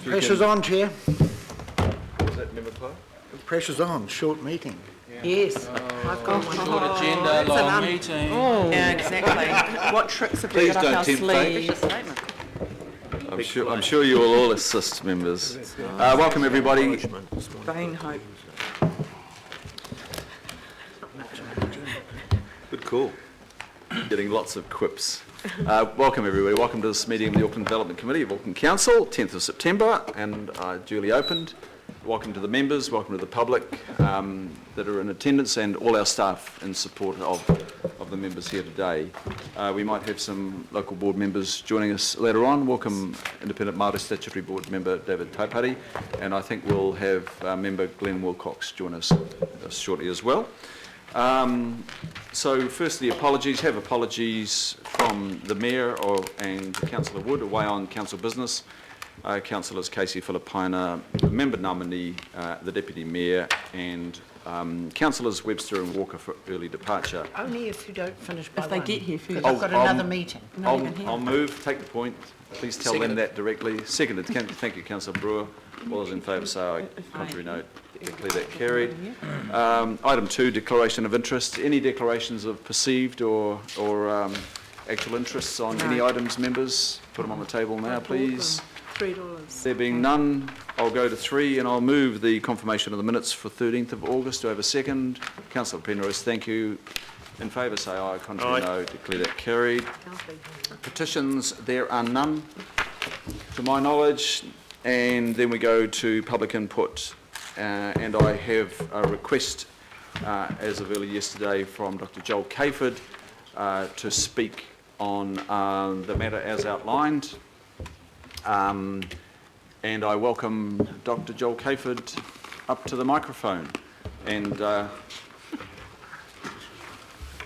Pressure's on, Chair. Is that Member Clark? Pressure's on. Short meeting. Yes, I've got one. Short agenda, long meeting. Yeah, exactly. What tricks have we Please got up our don't tempt sleeve? I'm sure you will all assist, members. Welcome, everybody. Vain hope. Good call. Getting lots of quips. Welcome, everybody. Welcome to this meeting of the Auckland Development Committee of Auckland Council, 10th of September, and duly opened. Welcome to the members, welcome to the public that are in attendance, and all our staff in support of the members here today. We might have some local board members joining us later on. Welcome Independent Māori Statutory Board member David Taipari, and I think we'll have member Glenn Wilcox join us shortly as well. So firstly, apologies. Have apologies from the Mayor and Councillor Wood away on council business. Councillors Casey Filipaina, Member Namani, the Deputy Mayor, and Councillors Webster and Walker for early departure. Only if you don't finish by If they get here first. I've got another meeting. I'll move, take the point. Please tell them that directly. Seconded. Thank you, Councillor Brewer. All those in favour say aye. Contrary note. Declare that carried. Item 2, declaration of interest. Any declarations of perceived or actual interests on any items, members? Put them on the table now, please. $3. There being none, I'll go to 3 and I'll move the confirmation of the minutes for 13th of August. Do I have a second? Councillor Penrose, thank you. In favour say aye. Contrary no. Declare that carried. Petitions, there are none to my knowledge. And then we go to public input. And I have a request as of early yesterday from Dr. Joel Cayford to speak on the matter as outlined. And I welcome Dr. Joel Cayford up to the microphone. And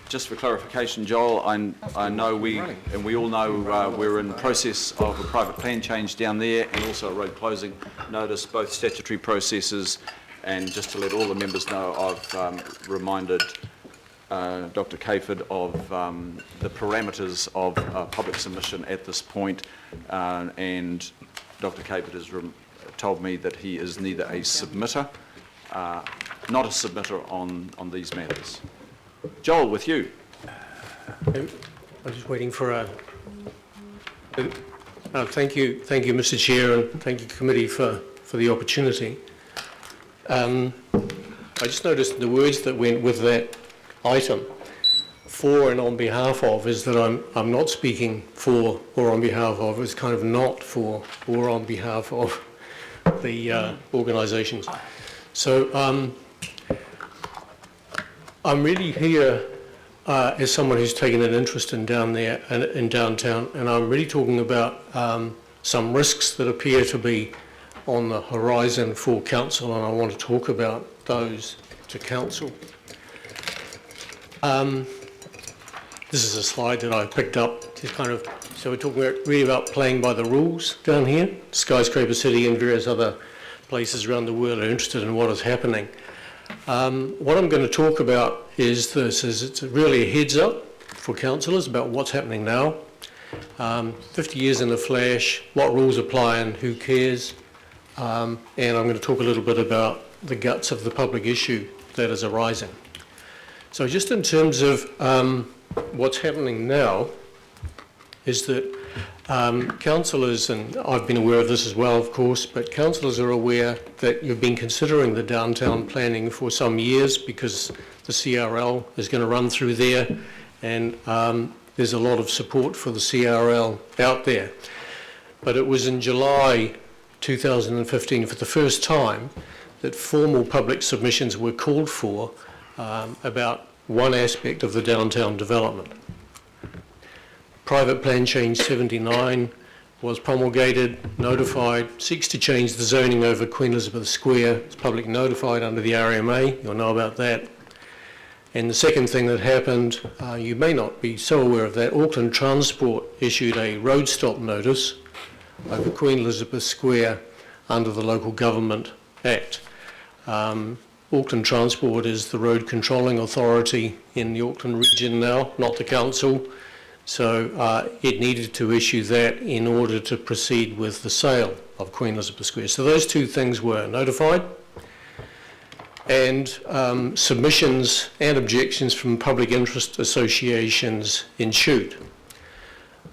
just for clarification, Joel, I know we all know we're in the process of a private plan change down there and also a road closing notice, both statutory processes. And just to let all the members know, I've reminded Dr. Cayford of the parameters of public submission at this point, and Dr. Cayford has told me that he is neither a submitter, not a submitter on these matters. Joel, with you. I'm just waiting for a... thank you, Mr. Chair, and thank you, committee, for the opportunity. I just noticed the words that went with that item, for and on behalf of, is that I'm not speaking for or on behalf of. It's kind of not for or on behalf of the organisations. So I'm really here as someone who's taken an interest in down there and in downtown, and I'm really talking about some risks that appear to be on the horizon for council, and I want to talk about those to council. This is a slide that I picked up to kind of, so we're talking really about playing by the rules down here. Skyscraper City and various other places around the world are interested in what is happening. What I'm going to talk about is this, it's really a heads up for councillors about what's happening now. 50 years in a flash, what rules apply and who cares. And I'm going to talk a little bit about the guts of the public issue that is arising. So just in terms of what's happening now is that councillors, and I've been aware of this as well, of course, but councillors are aware that you've been considering the downtown planning for some years because the CRL is going to run through there, and there's a lot of support for the CRL out there. But it was in July 2015 for the first time that formal public submissions were called for about one aspect of the downtown development. Private Plan Change 79 was promulgated, notified, seeks to change the zoning over Queen Elizabeth Square. It's publicly notified under the RMA, you'll know about that. And the second thing that happened, you may not be so aware of that, Auckland Transport issued a road stop notice over Queen Elizabeth Square under the Local Government Act. Auckland Transport is the road controlling authority in the Auckland region now, not the council. So it needed to issue that in order to proceed with the sale of Queen Elizabeth Square. So those two things were notified, and submissions and objections from public interest associations ensued.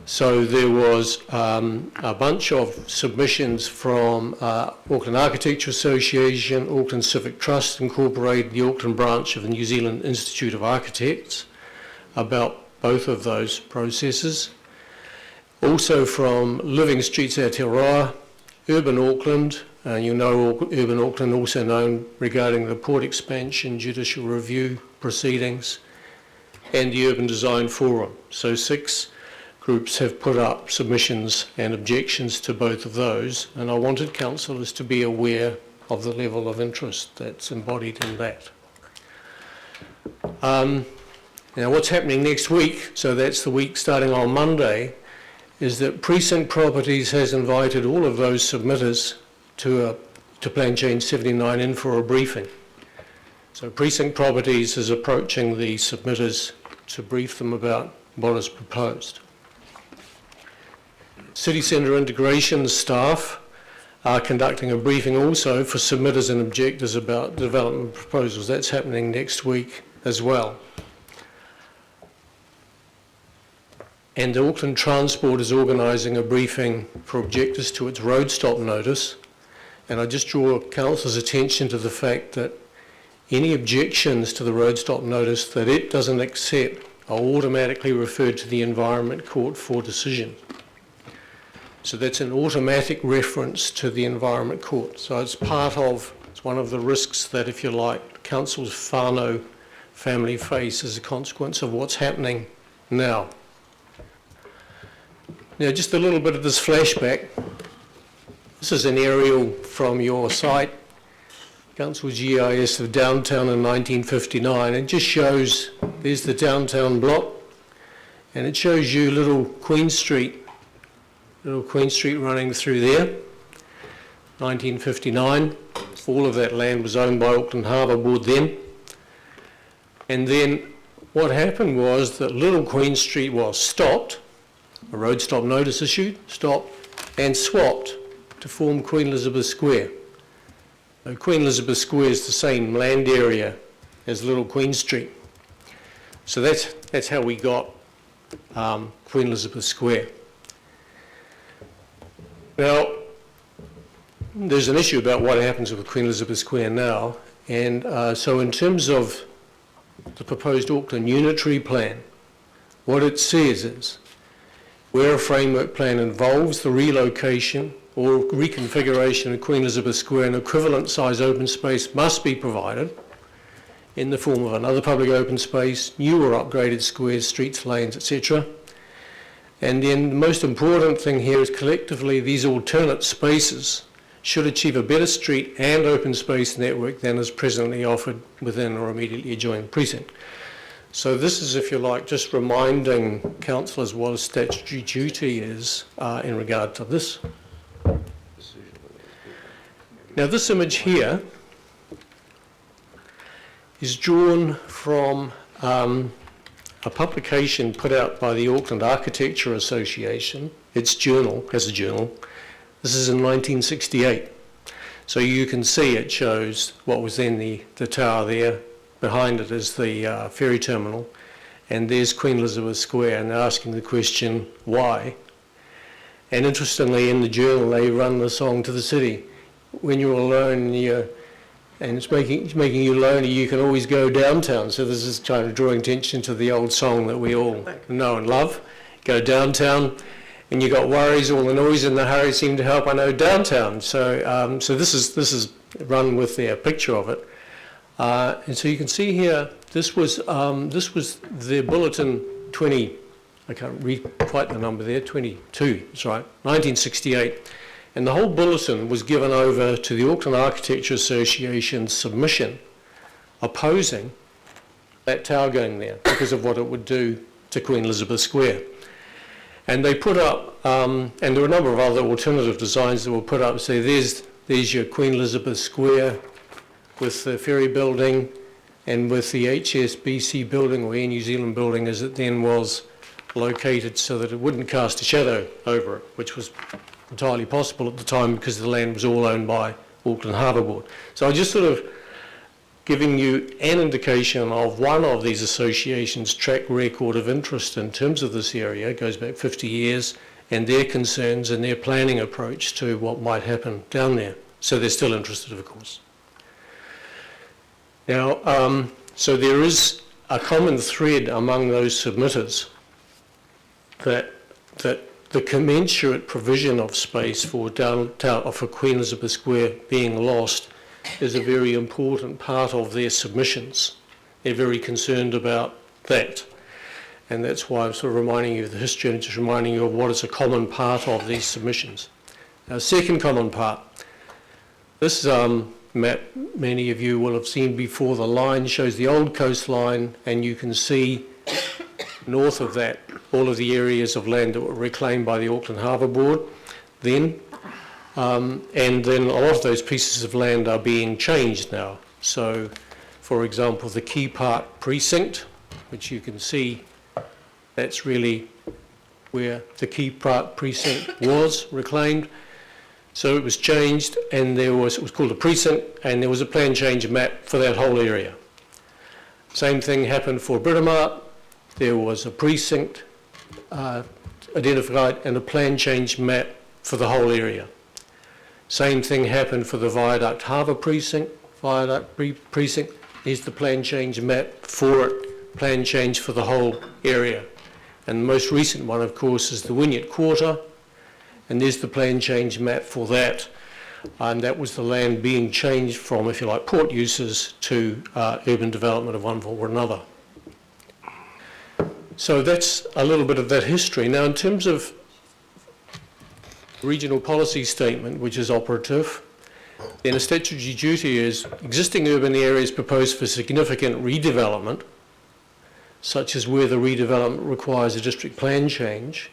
So there was a bunch of submissions from Auckland Architecture Association, Auckland Civic Trust Incorporated, the Auckland branch of the New Zealand Institute of Architects about both of those processes. Also from Living Streets Aotearoa, Urban Auckland, you know Urban Auckland, also known regarding the port expansion judicial review proceedings, and the Urban Design Forum. So 6 groups have put up submissions and objections to both of those, and I wanted councillors to be aware of the level of interest that's embodied in that. Now what's happening next week, so that's the week starting on Monday, is that Precinct Properties has invited all of those submitters to Plan Change 79 in for a briefing. So Precinct Properties is approaching the submitters to brief them about what is proposed. City Centre Integration staff are conducting a briefing also for submitters and objectors about development proposals. That's happening next week as well. And Auckland Transport is organising a briefing for objectors to its road stop notice. And I just draw council's attention to the fact that any objections to the road stop notice that it doesn't accept are automatically referred to the Environment Court for decision. So that's an automatic reference to the Environment Court. So it's one of the risks that, if you like, council's whānau family face as a consequence of what's happening now. Now, just a little bit of this flashback. This is an aerial from your site, Council GIS of downtown in 1959. It just shows, there's the downtown block, and it shows you little Queen Street running through there, 1959. All of that land was owned by Auckland Harbour Board then. And then what happened was that Little Queen Street was stopped, a road stop notice issued, stopped, and swapped to form Queen Elizabeth Square. Now, Queen Elizabeth Square is the same land area as Little Queen Street. So that's how we got Queen Elizabeth Square. Now, there's an issue about what happens with Queen Elizabeth Square now, and so in terms of the proposed Auckland Unitary Plan, what it says is, where a framework plan involves the relocation or reconfiguration of Queen Elizabeth Square, an equivalent size open space must be provided in the form of another public open space, new or upgraded squares, streets, lanes, etc. And then the most important thing here is collectively these alternate spaces should achieve a better street and open space network than is presently offered within or immediately adjoining precinct. So this is, if you like, just reminding councillors what a statutory duty is in regard to this. Now this image here is drawn from a publication put out by the Auckland Architecture Association. Its journal, has a journal. This is in 1968. So you can see it shows what was then the tower there. Behind it is the ferry terminal, and there's Queen Elizabeth Square, and they're asking the question, why? And interestingly, in the journal, they run the song to the city. When you're alone and it's making you lonely, you can always go downtown. So this is kind of drawing attention to the old song that we all know and love. Go downtown, and you got worries, all the noise and the hurry seem to help, I know, downtown. So so this is run with their picture of it. And so you can see here, this was their bulletin 20, I can't read quite the number there, 22, that's right, 1968. And the whole bulletin was given over to the Auckland Architecture Association's submission opposing that tower going there because of what it would do to Queen Elizabeth Square. And they put up, and there were a number of other alternative designs that were put up. So there's your Queen Elizabeth Square with the ferry building and with the HSBC building, or Air New Zealand building as it then was, located so that it wouldn't cast a shadow over it, which was entirely possible at the time because the land was all owned by Auckland Harbour Board. So I'm just sort of giving you an indication of one of these associations' track record of interest in terms of this area. It goes back 50 years, and their concerns and their planning approach to what might happen down there. So they're still interested, of course. Now, so there is a common thread among those submitters that the commensurate provision of space for downtown, for Queen Elizabeth Square being lost is a very important part of their submissions. They're very concerned about that. And that's why I'm sort of reminding you of the history and just reminding you of what is a common part of these submissions. Now, second common part. This map many of you will have seen before. The line shows the old coastline, and you can see north of that all of the areas of land that were reclaimed by the Auckland Harbour Board then. And then a lot of those pieces of land are being changed now. So, for example, the Key Park precinct, which you can see, that's really where the Key Park precinct was reclaimed. So it was changed, and it was called a precinct, and there was a plan change map for that whole area. Same thing happened for Britomart. There was a precinct identified and a plan change map for the whole area. Same thing happened for the Viaduct Harbour precinct. Precinct is the plan change map for it, plan change for the whole area. And the most recent one, of course, is the Wynyard Quarter, and there's the plan change map for that. And that was the land being changed from, if you like, port uses to urban development of one form or another. So that's a little bit of that history. Now, in terms of regional policy statement, which is operative, then a statutory duty is existing urban areas proposed for significant redevelopment, such as where the redevelopment requires a district plan change,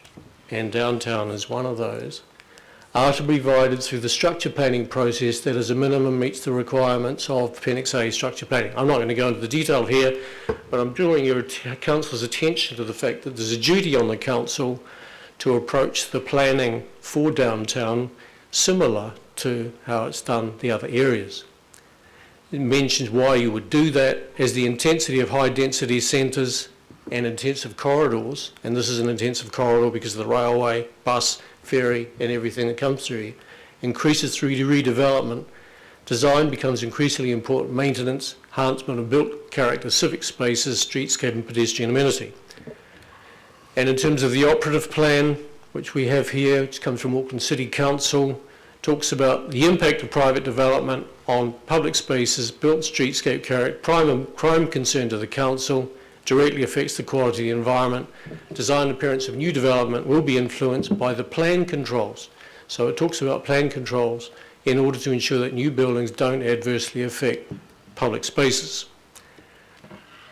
and downtown is one of those, are to be provided through the structure planning process that as a minimum meets the requirements of Appendix A structure planning. I'm not going to go into the detail here, but I'm drawing your council's attention to the fact that there's a duty on the council to approach the planning for downtown similar to how it's done the other areas. It mentions why you would do that as the intensity of high density centres and intensive corridors, and this is an intensive corridor because of the railway, bus, ferry and everything that comes through here, increases through redevelopment. Design becomes increasingly important, maintenance, enhancement of built character, civic spaces, streetscape and pedestrian amenity. And in terms of the operative plan, which we have here, which comes from Auckland City Council, talks about the impact of private development on public spaces, built streetscape character, prime concern to the council, directly affects the quality of the environment. Design and appearance of new development will be influenced by the plan controls. So it talks about plan controls in order to ensure that new buildings don't adversely affect public spaces.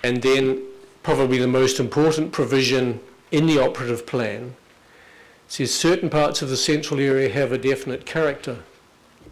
And then probably the most important provision in the operative plan says certain parts of the central area have a definite character.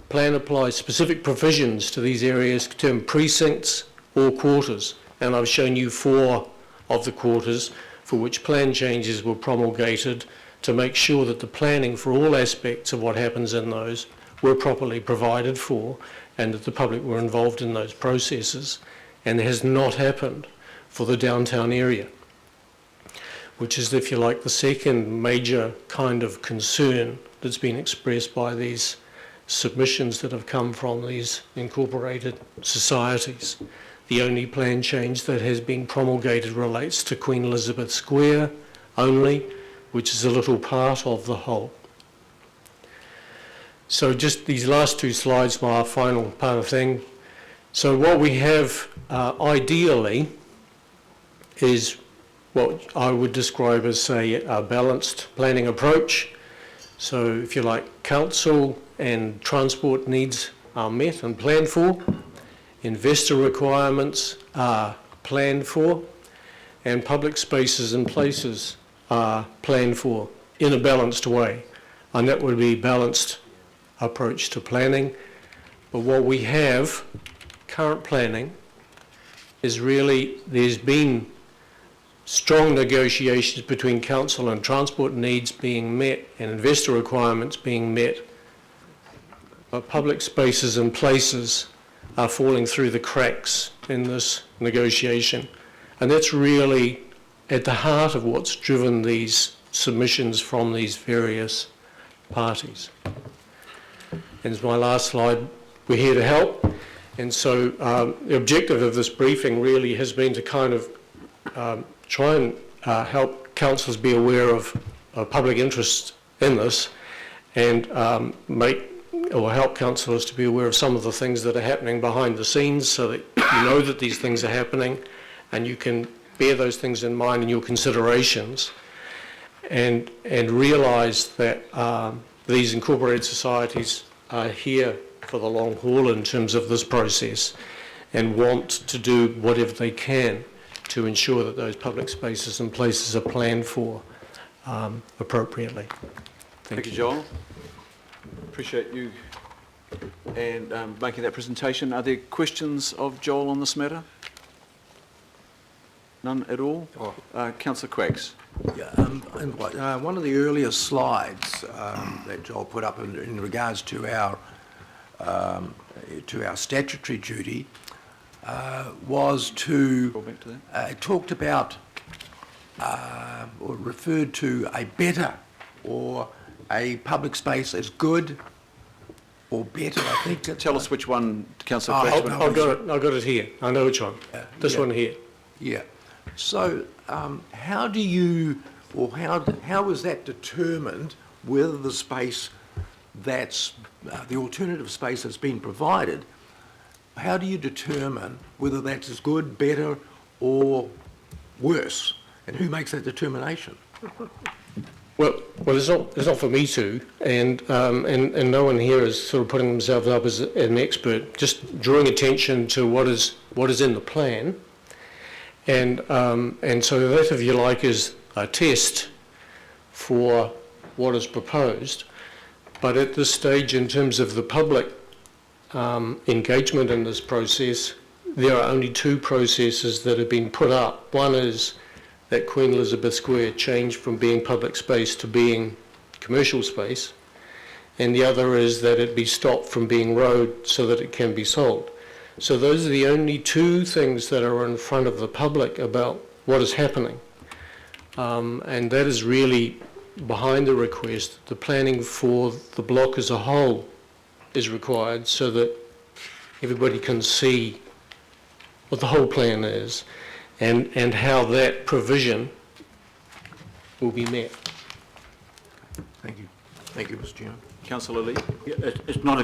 Plan applies specific provisions to these areas termed precincts or quarters. And I've shown you 4 of the quarters for which plan changes were promulgated to make sure that the planning for all aspects of what happens in those were properly provided for and that the public were involved in those processes. And it has not happened for the downtown area, which is, if you like, the second major kind of concern that's been expressed by these submissions that have come from these incorporated societies. The only plan change that has been promulgated relates to Queen Elizabeth Square only, which is a little part of the whole. So just these last 2 slides, my final part of thing. So what we have ideally is what I would describe as, say, a balanced planning approach. So if you like, council and transport needs are met and planned for. Investor requirements are planned for, and public spaces and places are planned for in a balanced way. And that would be balanced approach to planning. But what we have, current planning, is really, there's been strong negotiations between council and transport needs being met and investor requirements being met, but public spaces and places are falling through the cracks in this negotiation. And that's really at the heart of what's driven these submissions from these various parties. And as my last slide, we're here to help. And so the objective of this briefing really has been to kind of try and help councillors be aware of public interest in this, and help councillors to be aware of some of the things that are happening behind the scenes, so that you know that these things are happening and you can bear those things in mind in your considerations, and realise that these incorporated societies are here for the long haul in terms of this process, and want to do whatever they can to ensure that those public spaces and places are planned for appropriately. Thank you, Joel. Appreciate you and making that presentation. Are there questions of Joel on this matter? None at all? Councillor Quacks. Yeah, and one of the earlier slides that Joel put up in regards to our statutory duty was to Go back to that. it talked about or referred to a better or a public space as good or better. I think that's Tell us which one, Councillor Oh, Quacks. I've got it here. I know which one. This yeah. one here. Yeah. So how do you, or how is that determined whether the space that's, the alternative space that's been provided, how do you determine whether that's as good, better, or worse? And who makes that determination? Well, it's not for me to, and no one here is sort of putting themselves up as an expert. Just drawing attention to what is in the plan, and so that, if you like, is a test for what is proposed. But at this stage, in terms of the public engagement in this process, there are only two processes that have been put up. One is that Queen Elizabeth Square changed from being public space to being commercial space, and the other is that it be stopped from being road so that it can be sold. So those are the only two things that are in front of the public about what is happening, and that is really behind the request. The planning for the block as a whole is required so that everybody can see what the whole plan is, and how that provision will be met. Thank you. Thank you, Mr. Chairman. Councillor Lee. It's not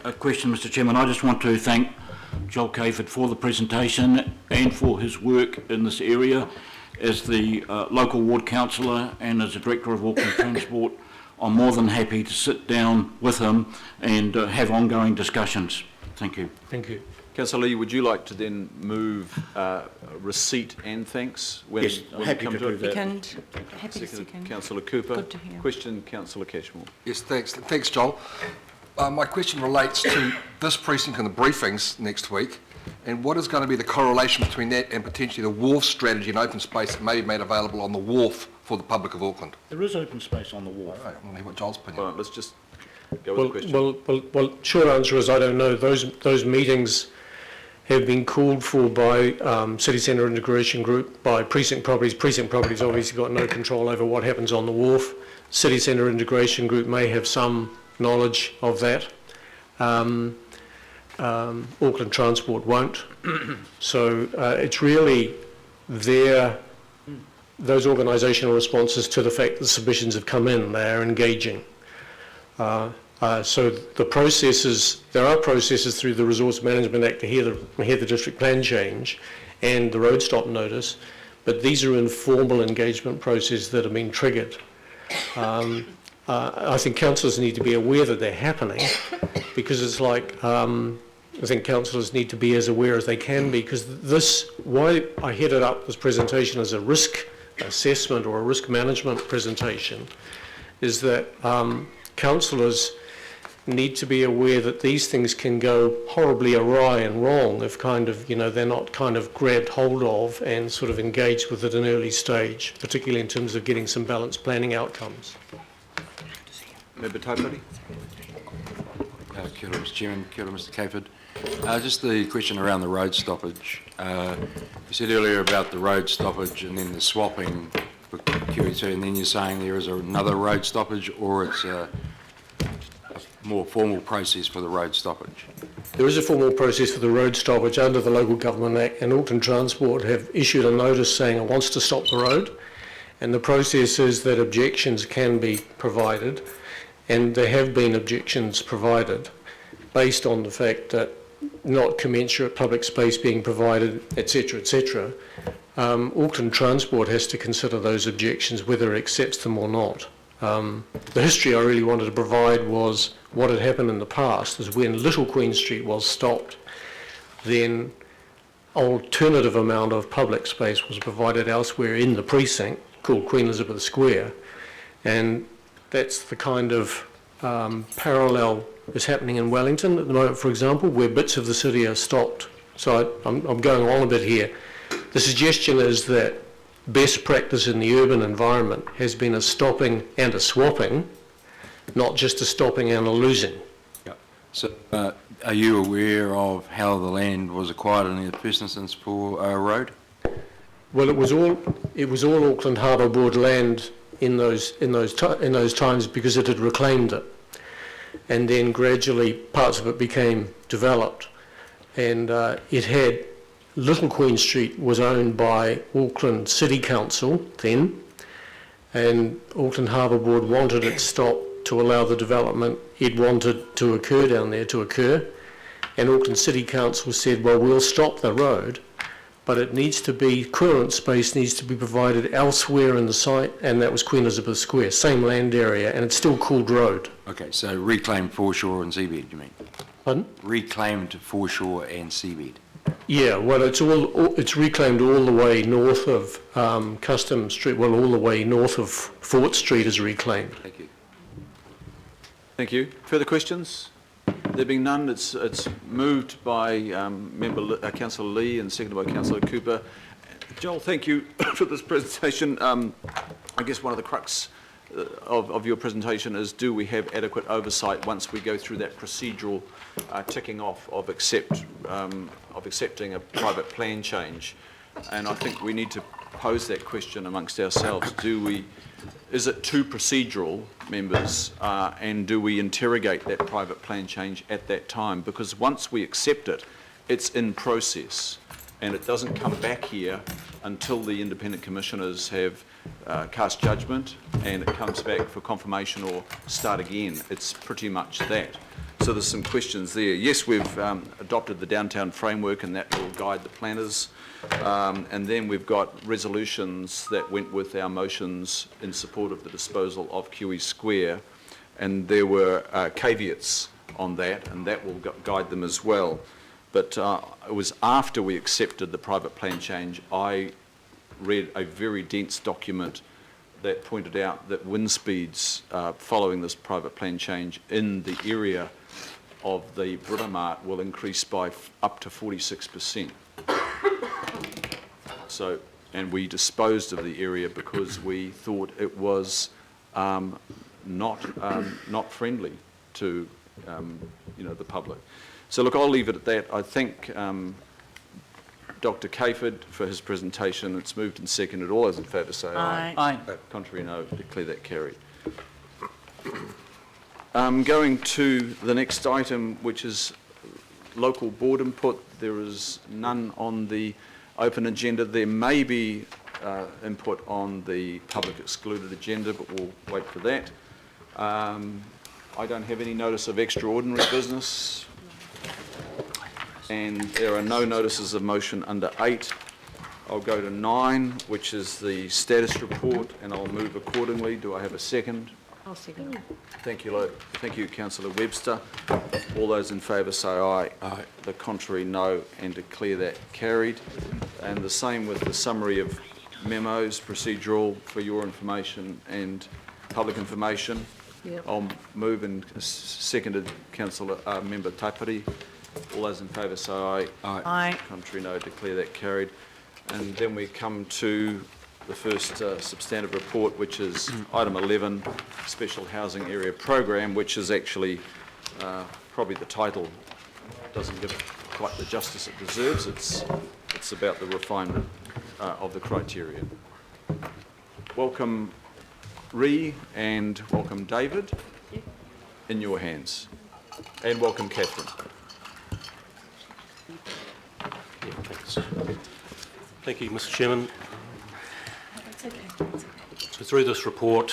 a question, Mr. Chairman. I just want to thank Joel Cayford for the presentation and for his work in this area. As the local ward councillor and as the Director of Auckland Transport, I'm more than happy to sit down with him and have ongoing discussions. Thank you. Thank you. Councillor Lee, would you like to then move receipt and thanks? Yes, when happy we come to do that. Second, happy to Seconded, second. Councillor Cooper. Good to hear. Question, Councillor Cashmore. Yes, thanks. Thanks, Joel. My question relates to this precinct and the briefings next week, and what is going to be the correlation between that and potentially the wharf strategy and open space that may be made available on the wharf for the public of Auckland? There is open space on the wharf. All right, I want to hear what Joel's opinion. All right, let's just go with the question. Well, short answer is I don't know. Those meetings have been called for by City Centre Integration Group, by Precinct Properties. Precinct Properties obviously got no control over what happens on the wharf. City Centre Integration Group may have some knowledge of that. Auckland Transport won't. So it's really those organisational responses to the fact that submissions have come in. They are engaging. So the processes, there are processes through the Resource Management Act to hear the district plan change and the road stop notice, but these are informal engagement processes that have been triggered. I think councillors need to be aware that they're happening, because it's like, I think councillors need to be as aware as they can be, because why I headed up this presentation as a risk assessment or a risk management presentation, is that councillors need to be aware that these things can go horribly awry and wrong if they're not kind of grabbed hold of and sort of engaged with at an early stage, particularly in terms of getting some balanced planning outcomes. Member Taupiri? Kia ora, Mr Chairman. Kia ora, Mr Caford. Just the question around the road stoppage. You said earlier about the road stoppage and then the swapping for QE2, and then you're saying there is another road stoppage, or it's a more formal process for the road stoppage? There is a formal process for the road stoppage under the Local Government Act, and Auckland Transport have issued a notice saying it wants to stop the road, and the process is that objections can be provided, and there have been objections provided based on the fact that not commensurate public space being provided, etc., etc. Auckland Transport has to consider those objections, whether it accepts them or not. The history I really wanted to provide was what had happened in the past is when Little Queen Street was stopped, then alternative amount of public space was provided elsewhere in the precinct called Queen Elizabeth Square, and that's the kind of parallel is happening in Wellington at the moment, for example, where bits of the city are stopped. So I'm going on a bit here. The suggestion is that best practice in the urban environment has been a stopping and a swapping, not just a stopping and a losing. Yep. So are you aware of how the land was acquired in the first instance for a road? Well, it was all Auckland Harbour Board land in those times because it had reclaimed it, and then gradually parts of it became developed, and it had Little Queen Street was owned by Auckland City Council then, and Auckland Harbour Board wanted it stopped to allow the development it wanted to occur down there to occur, and Auckland City Council said, well, we'll stop the road, but it needs to be, current space needs to be provided elsewhere in the site, and that was Queen Elizabeth Square, same land area, and it's still called road. Okay, so reclaimed foreshore and seabed, you mean? Pardon? Reclaimed foreshore and seabed. Yeah, well, it's reclaimed all the way north of Custom Street. Well, all the way north of Fort Street is reclaimed. Thank you. Thank you. Further questions? There being none, it's moved by Councillor Lee and seconded by Councillor Cooper. Joel, thank you for this presentation. I guess one of the crux of your presentation is, do we have adequate oversight once we go through that procedural ticking off of accepting a private plan change? And I think we need to pose that question amongst ourselves. Is it too procedural, members, and do we interrogate that private plan change at that time? Because once we accept it, it's in process, and it doesn't come back here until the independent commissioners have cast judgment and it comes back for confirmation or start again. It's pretty much that. So there's some questions there. Yes, we've adopted the downtown framework, and that will guide the planners. And then we've got resolutions that went with our motions in support of the disposal of QE Square, and there were caveats on that, and that will guide them as well. But it was after we accepted the private plan change, I read a very dense document that pointed out that wind speeds following this private plan change in the area of the Britomart will increase by up to 46%. So, and we disposed of the area because we thought it was not friendly to the public. So look, I'll leave it at that. I thank Dr. Caford for his presentation. It's moved and seconded. All those in favour say aye. Aye. Contrary, no. Declare that carried. Going to the next item, which is local board input. There is none on the open agenda. There may be input on the public excluded agenda, but we'll wait for that. I don't have any notice of extraordinary business, and there are no notices of motion under 8. I'll go to 9, which is the status report, and I'll move accordingly. Do I have a second? I'll second. Thank you, Councillor Webster. All those in favour say aye. Aye. The contrary, no, and declare that carried. And the same with the summary of memos, procedural for your information and public information. Yep. I'll move and seconded Councillor Member Taipari. All those in favour say aye. Aye. Contrary, no. Declare that carried. And then we come to the first substantive report, which is item 11, Special Housing Area Program, which is actually probably the title doesn't give it quite the justice it deserves. It's about the refinement of the criteria. Welcome, Ree, and welcome, David. In your hands. And welcome, Catherine. Yeah, thanks. Thank you, Mr. Chairman. So through this report,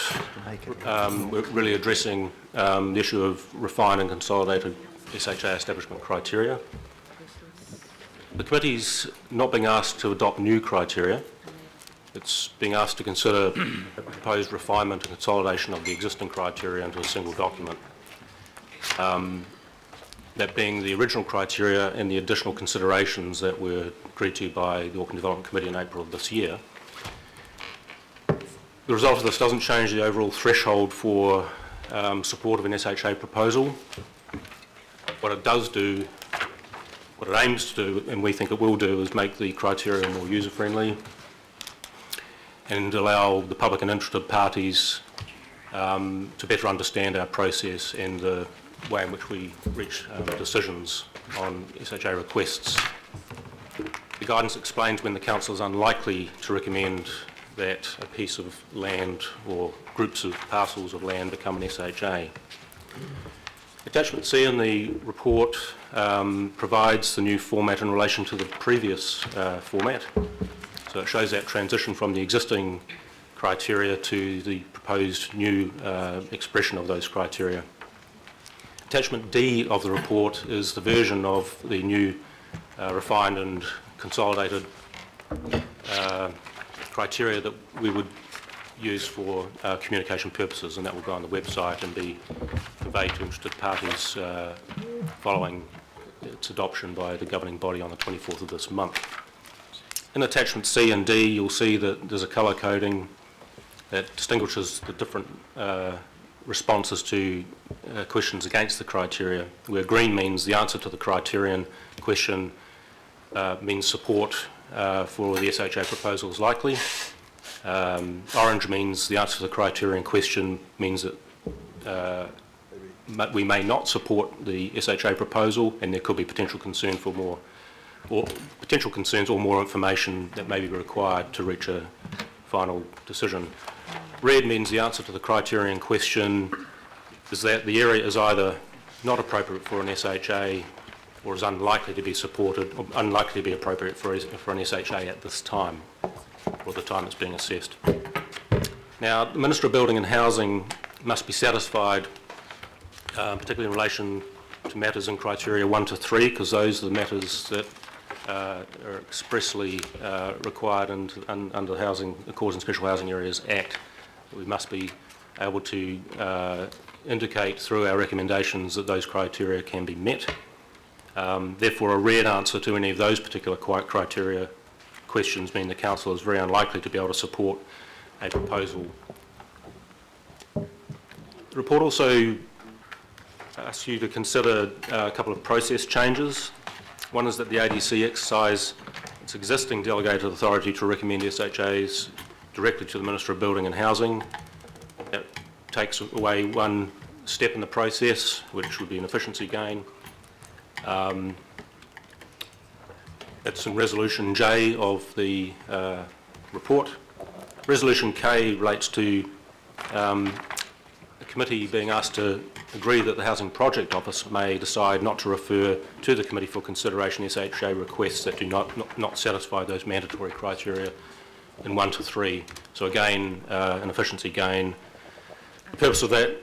we're really addressing the issue of refined and consolidated SHA establishment criteria. The committee's not being asked to adopt new criteria. It's being asked to consider a proposed refinement and consolidation of the existing criteria into a single document. That being the original criteria and the additional considerations that were agreed to by the Auckland Development Committee in April of this year. The result of this doesn't change the overall threshold for support of an SHA proposal. What it does do, what it aims to do, and we think it will do, is make the criteria more user-friendly and allow the public and interested parties to better understand our process and the way in which we reach decisions on SHA requests. The guidance explains when the council is unlikely to recommend that a piece of land or groups of parcels of land become an SHA. Attachment C in the report provides the new format in relation to the previous format. So it shows that transition from the existing criteria to the proposed new expression of those criteria. Attachment D of the report is the version of the new refined and consolidated criteria that we would use for communication purposes, and that will go on the website and be conveyed to interested parties following its adoption by the governing body on the 24th of this month. In attachment C and D, you'll see that there's a colour coding that distinguishes the different responses to questions against the criteria, where green means the answer to the criterion question means support for the SHA proposal is likely. Orange means the answer to the criterion question means that we may not support the SHA proposal, and there could be potential concern for more, or potential concerns or more information that may be required to reach a final decision. Red means the answer to the criterion question is that the area is either not appropriate for an SHA or is unlikely to be supported or unlikely to be appropriate for an SHA at this time, or the time it's being assessed. Now, the Minister of Building and Housing must be satisfied, particularly in relation to matters in criteria 1 to 3, because those are the matters that are expressly required under the Housing Accords and Special Housing Areas Act. We must be able to indicate through our recommendations that those criteria can be met. Therefore, a red answer to any of those particular criteria questions mean the council is very unlikely to be able to support a proposal. The report also asks you to consider a couple of process changes. One is that the ADC exercise its existing delegated authority to recommend SHAs directly to the Minister of Building and Housing. That takes away one step in the process, which would be an efficiency gain. That's in Resolution J of the report. Resolution K relates to the committee being asked to agree that the Housing Project Office may decide not to refer to the committee for consideration SHA requests that do not satisfy those mandatory criteria in 1 to 3. So again, an efficiency gain. The purpose of that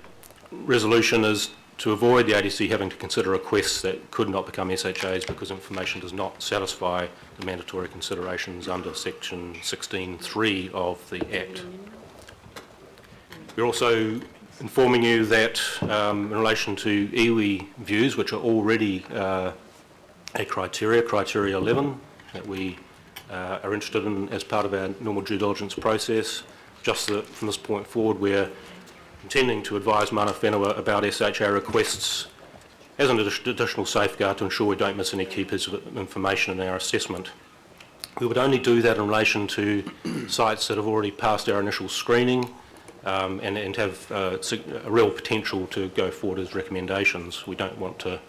resolution is to avoid the ADC having to consider requests that could not become SHAs because information does not satisfy the mandatory considerations under section 16.3 of the Act. We're also informing you that in relation to iwi views, which are already a criteria 11, that we are interested in as part of our normal due diligence process, just that from this point forward we're intending to advise mana whenua about SHA requests as an additional safeguard to ensure we don't miss any key pieces of information in our assessment. We would only do that in relation to sites that have already passed our initial screening and have a real potential to go forward as recommendations. We don't want to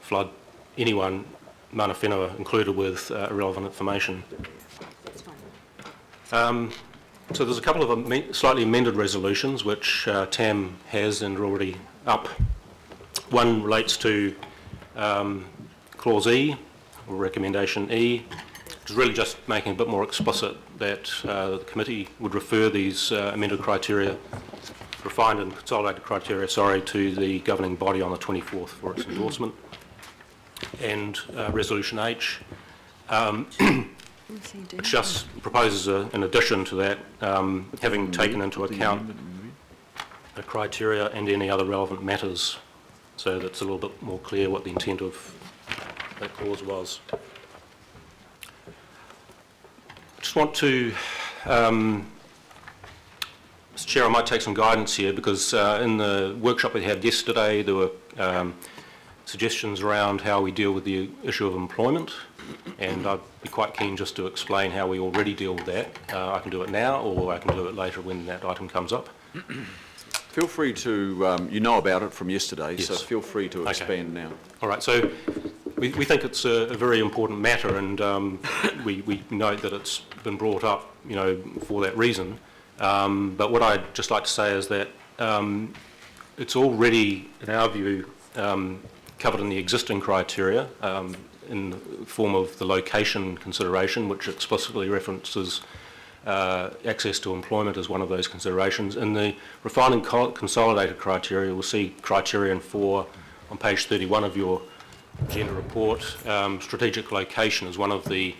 flood anyone, mana whenua included, with irrelevant information. So there's a couple of slightly amended resolutions which Tam has and are already up. One relates to clause E, or recommendation E, which is really just making a bit more explicit that the committee would refer these amended criteria, refined and consolidated criteria, to the governing body on the 24th for its endorsement. And resolution H, which just proposes an addition to that, having taken into account the criteria and any other relevant matters, so that's a little bit more clear what the intent of that clause was. I just want to, Mr. Chair, I might take some guidance here, because in the workshop we had yesterday there were suggestions around how we deal with the issue of employment, and I'd be quite keen just to explain how we already deal with that. I can do it now, or I can do it later when that item comes up. Feel free to, you know about it from yesterday, Yes. so feel free to expand now. All right, so we think it's a very important matter, and we note that it's been brought up, for that reason. But what I'd just like to say is that it's already, in our view, covered in the existing criteria in the form of the location consideration, which explicitly references access to employment as one of those considerations. In the refined and consolidated criteria, we'll see criterion 4 on page 31 of your agenda report. Strategic location is one of the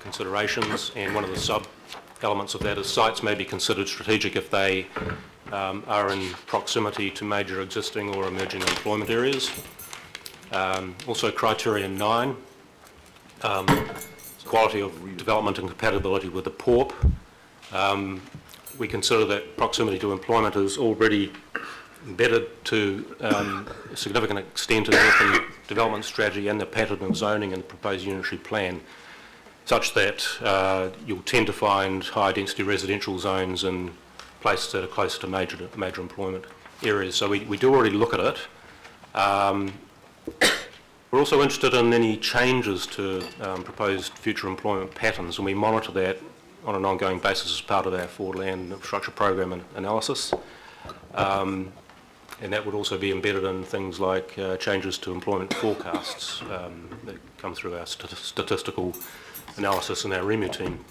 considerations, and one of the sub-elements of that is sites may be considered strategic if they are in proximity to major existing or emerging employment areas. Also criterion 9, quality of development and compatibility with the PORP. We consider that proximity to employment is already embedded to a significant extent in the Auckland development strategy and the pattern of zoning and the proposed unitary plan, such that you'll tend to find high density residential zones in places that are close to major employment areas. So we do already look at it. We're also interested in any changes to proposed future employment patterns, and we monitor that on an ongoing basis as part of our forward land infrastructure program and analysis. And that would also be embedded in things like changes to employment forecasts that come through our statistical analysis and our REMU team.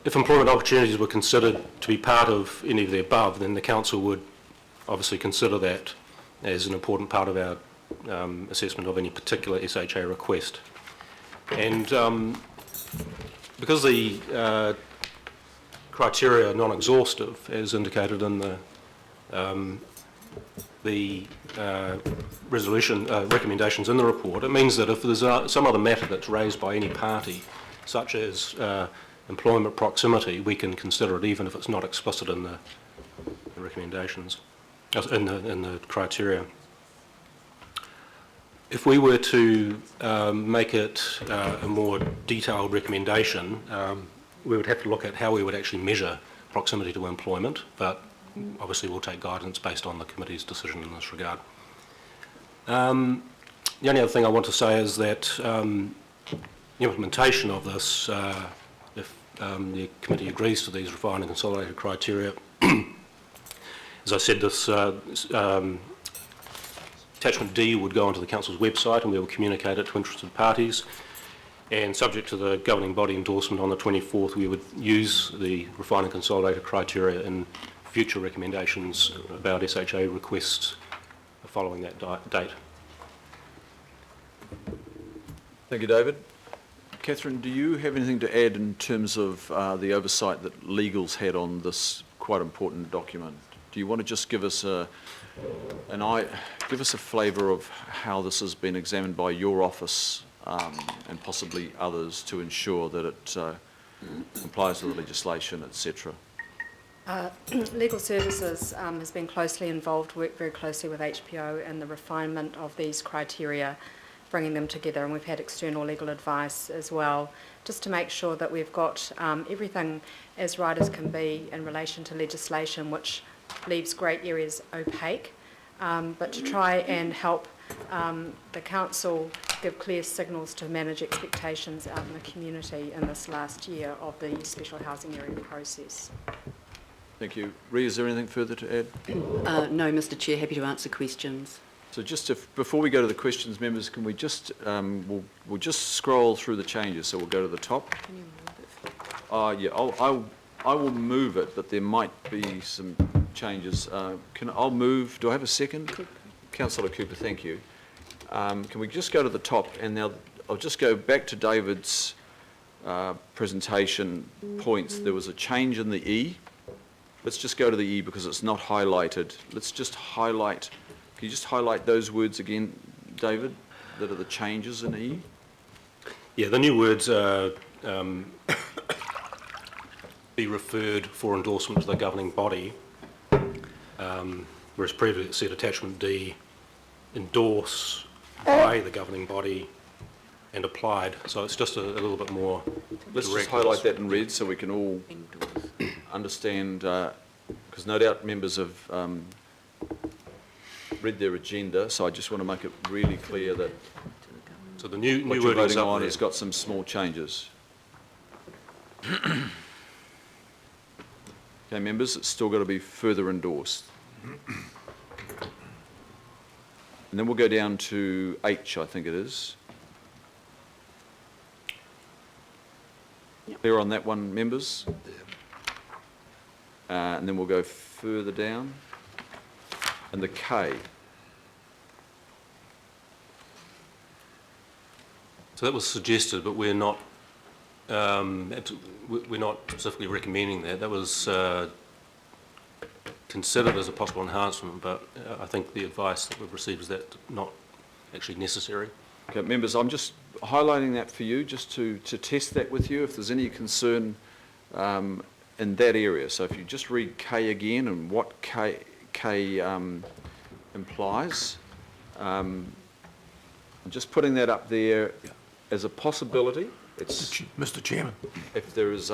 If employment opportunities were considered to be part of any of the above, then the council would obviously consider that as an important part of our assessment of any particular SHA request. And because the criteria are non-exhaustive, as indicated in the resolution recommendations in the report, it means that if there's some other matter that's raised by any party, such as employment proximity, we can consider it even if it's not explicit in the recommendations, in the criteria. If we were to make it a more detailed recommendation, we would have to look at how we would actually measure proximity to employment, but obviously we'll take guidance based on the committee's decision in this regard. The only other thing I want to say is that the implementation of this, if the committee agrees to these refined and consolidated criteria, as I said, this attachment D would go onto the council's website, and we will communicate it to interested parties. And subject to the governing body endorsement on the 24th, we would use the refined and consolidated criteria in future recommendations about SHA requests following that date. Thank you, David. Catherine, do you have anything to add in terms of the oversight that Legal's had on this quite important document? Do you want to just give us a flavour of how this has been examined by your office and possibly others to ensure that it complies with the legislation, etc.? Legal Services has been closely involved, worked very closely with HPO in the refinement of these criteria, bringing them together, and we've had external legal advice as well, just to make sure that we've got everything as right as can be in relation to legislation, which leaves great areas opaque, but to try and help the council give clear signals to manage expectations out in the community in this last year of the special housing area process. Thank you. Rhea, is there anything further to add? No, Mr Chair, happy to answer questions. So just before we go to the questions, members, can we just, we'll just scroll through the changes, so we'll go to the top. Yeah, I will move it, but there might be some changes. I'll move, do I have a second? Councillor Cooper, thank you. Can we just go to the top, and now I'll just go back to David's presentation points. There was a change in the E. Let's just go to the E because it's not highlighted. Let's just highlight, can you just highlight those words again, David, that are the changes in E? Yeah, the new words are be referred for endorsement to the governing body, whereas previously it said attachment D, endorse by the governing body and applied. So it's just a little bit more Let's direct. just highlight that in red so we can all understand, because no doubt members have read their agenda, so I just want to make it really clear that So the new what you're wording is voting up on there. has got some small changes. Okay, members, it's still got to be further endorsed. And then we'll go down to H, I think it is. Clear on that one, members? And then we'll go further down. And the K. So that was suggested, but we're not specifically recommending that. That was considered as a possible enhancement, but I think the advice that we've received is that not actually necessary. Okay, members, I'm just highlighting that for you, just to test that with you, if there's any concern in that area. So if you just read K again and what K implies, I'm just putting that up there as a possibility. It's, Mr Chairman. if there is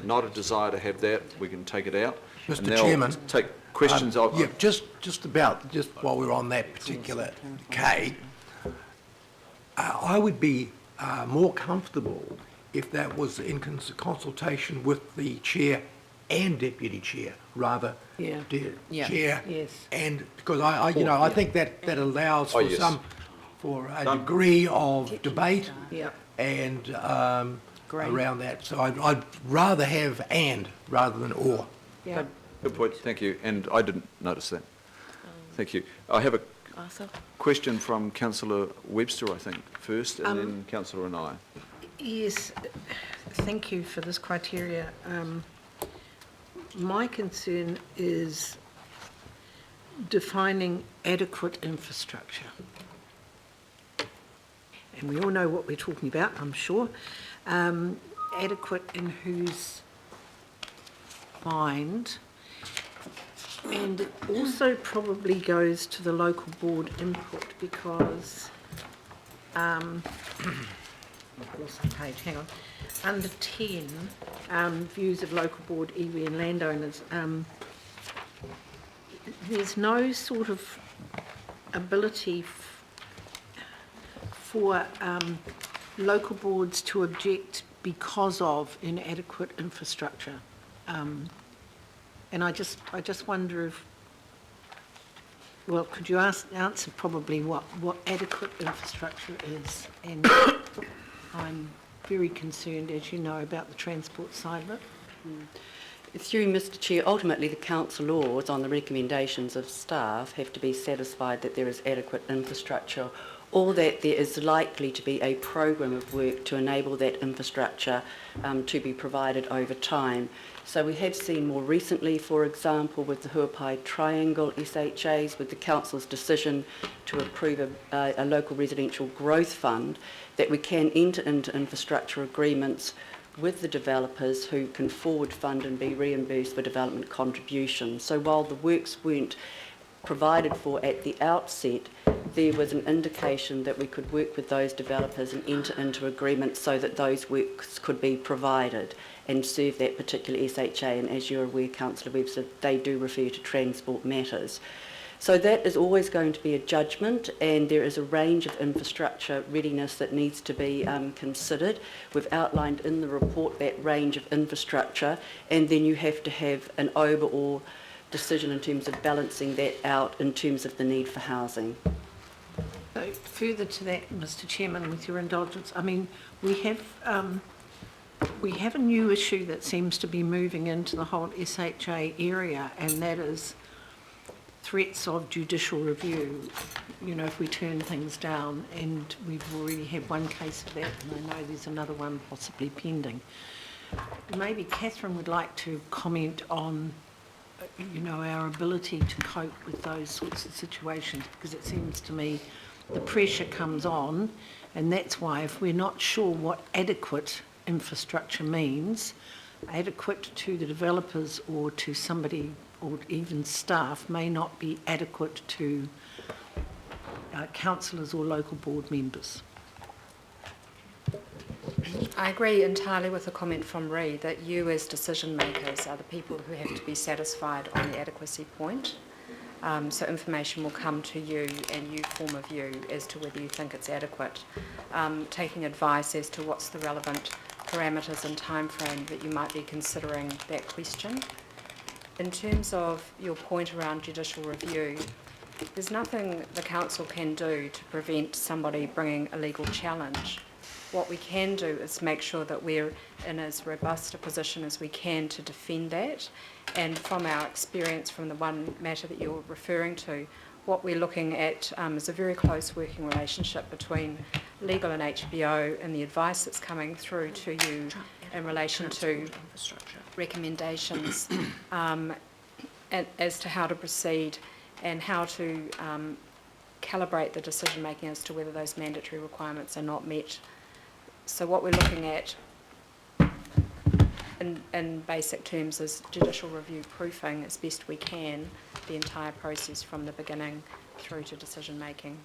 not a desire to have that, we can take it out. Mr. And now Chairman, take questions. Yeah, just while we're on that particular K, I would be more comfortable if that was in consultation with the chair and deputy chair, rather. Yeah. Yeah. Chair. Yes. And because I think that allows for yes. for a degree of debate Yeah. and Great. around that. So I'd rather have and rather than or. Yeah. Good point, thank you, and I didn't notice that. Thank you. I have a question from Councillor Webster, I think, first, and then Councillor and I. Yes, thank you for this criteria. My concern is defining adequate infrastructure. And we all know what we're talking about, I'm sure. Adequate in whose mind? And it also probably goes to the local board input because, I've lost the page, hang on. Under 10, views of local board, iwi and landowners, there's no sort of ability for local boards to object because of inadequate infrastructure. And I just wonder if, well, could you answer probably what adequate infrastructure is? And I'm very concerned, as you know, about the transport side of it. Through Mr Chair, ultimately the council laws on the recommendations of staff have to be satisfied that there is adequate infrastructure or that there is likely to be a program of work to enable that infrastructure to be provided over time. So we have seen more recently, for example, with the Huapai Triangle SHAs, with the council's decision to approve a local residential growth fund, that we can enter into infrastructure agreements with the developers who can forward fund and be reimbursed for development contributions. So while the works weren't provided for at the outset, there was an indication that we could work with those developers and enter into agreements so that those works could be provided and serve that particular SHA. And as you're aware, Councillor Webster, they do refer to transport matters. So that is always going to be a judgment, and there is a range of infrastructure readiness that needs to be considered. We've outlined in the report that range of infrastructure, and then you have to have an overall decision in terms of balancing that out in terms of the need for housing. So further to that, Mr Chairman, with your indulgence, I mean, we have a new issue that seems to be moving into the whole SHA area, and that is threats of judicial review, you know, if we turn things down, and we've already had one case of that, and I know there's another one possibly pending. Maybe Catherine would like to comment on, you know, our ability to cope with those sorts of situations, because it seems to me the pressure comes on, and that's why if we're not sure what adequate infrastructure means, adequate to the developers or to somebody or even staff may not be adequate to councillors or local board members. I agree entirely with the comment from Ree that you as decision makers are the people who have to be satisfied on the adequacy point. So information will come to you and you form a view as to whether you think it's adequate. Taking advice as to what's the relevant parameters and time frame that you might be considering that question. In terms of your point around judicial review, there's nothing the council can do to prevent somebody bringing a legal challenge. What we can do is make sure that we're in as robust a position as we can to defend that. And from our experience from the one matter that you're referring to, what we're looking at is a very close working relationship between legal and HBO and the advice that's coming through to you in relation to recommendations and as to how to proceed and how to calibrate the decision making as to whether those mandatory requirements are not met. So what we're looking at in basic terms is judicial review proofing as best we can the entire process from the beginning through to decision making.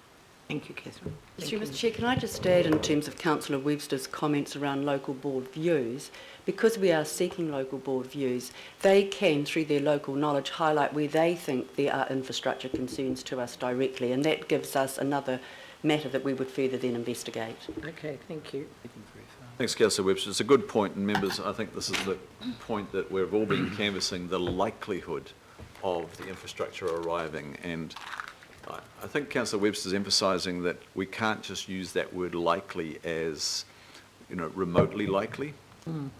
Thank you, Catherine. Mr Chair, can I just add in terms of Councillor Webster's comments around local board views, because we are seeking local board views, they can, through their local knowledge, highlight where they think there are infrastructure concerns to us directly, and that gives us another matter that we would further then investigate. Okay, thank you. Thanks, Councillor Webster. It's a good point, and members, I think this is the point that we've all been canvassing, the likelihood of the infrastructure arriving, and I think Councillor Webster's emphasising that we can't just use that word likely as, you know, remotely likely.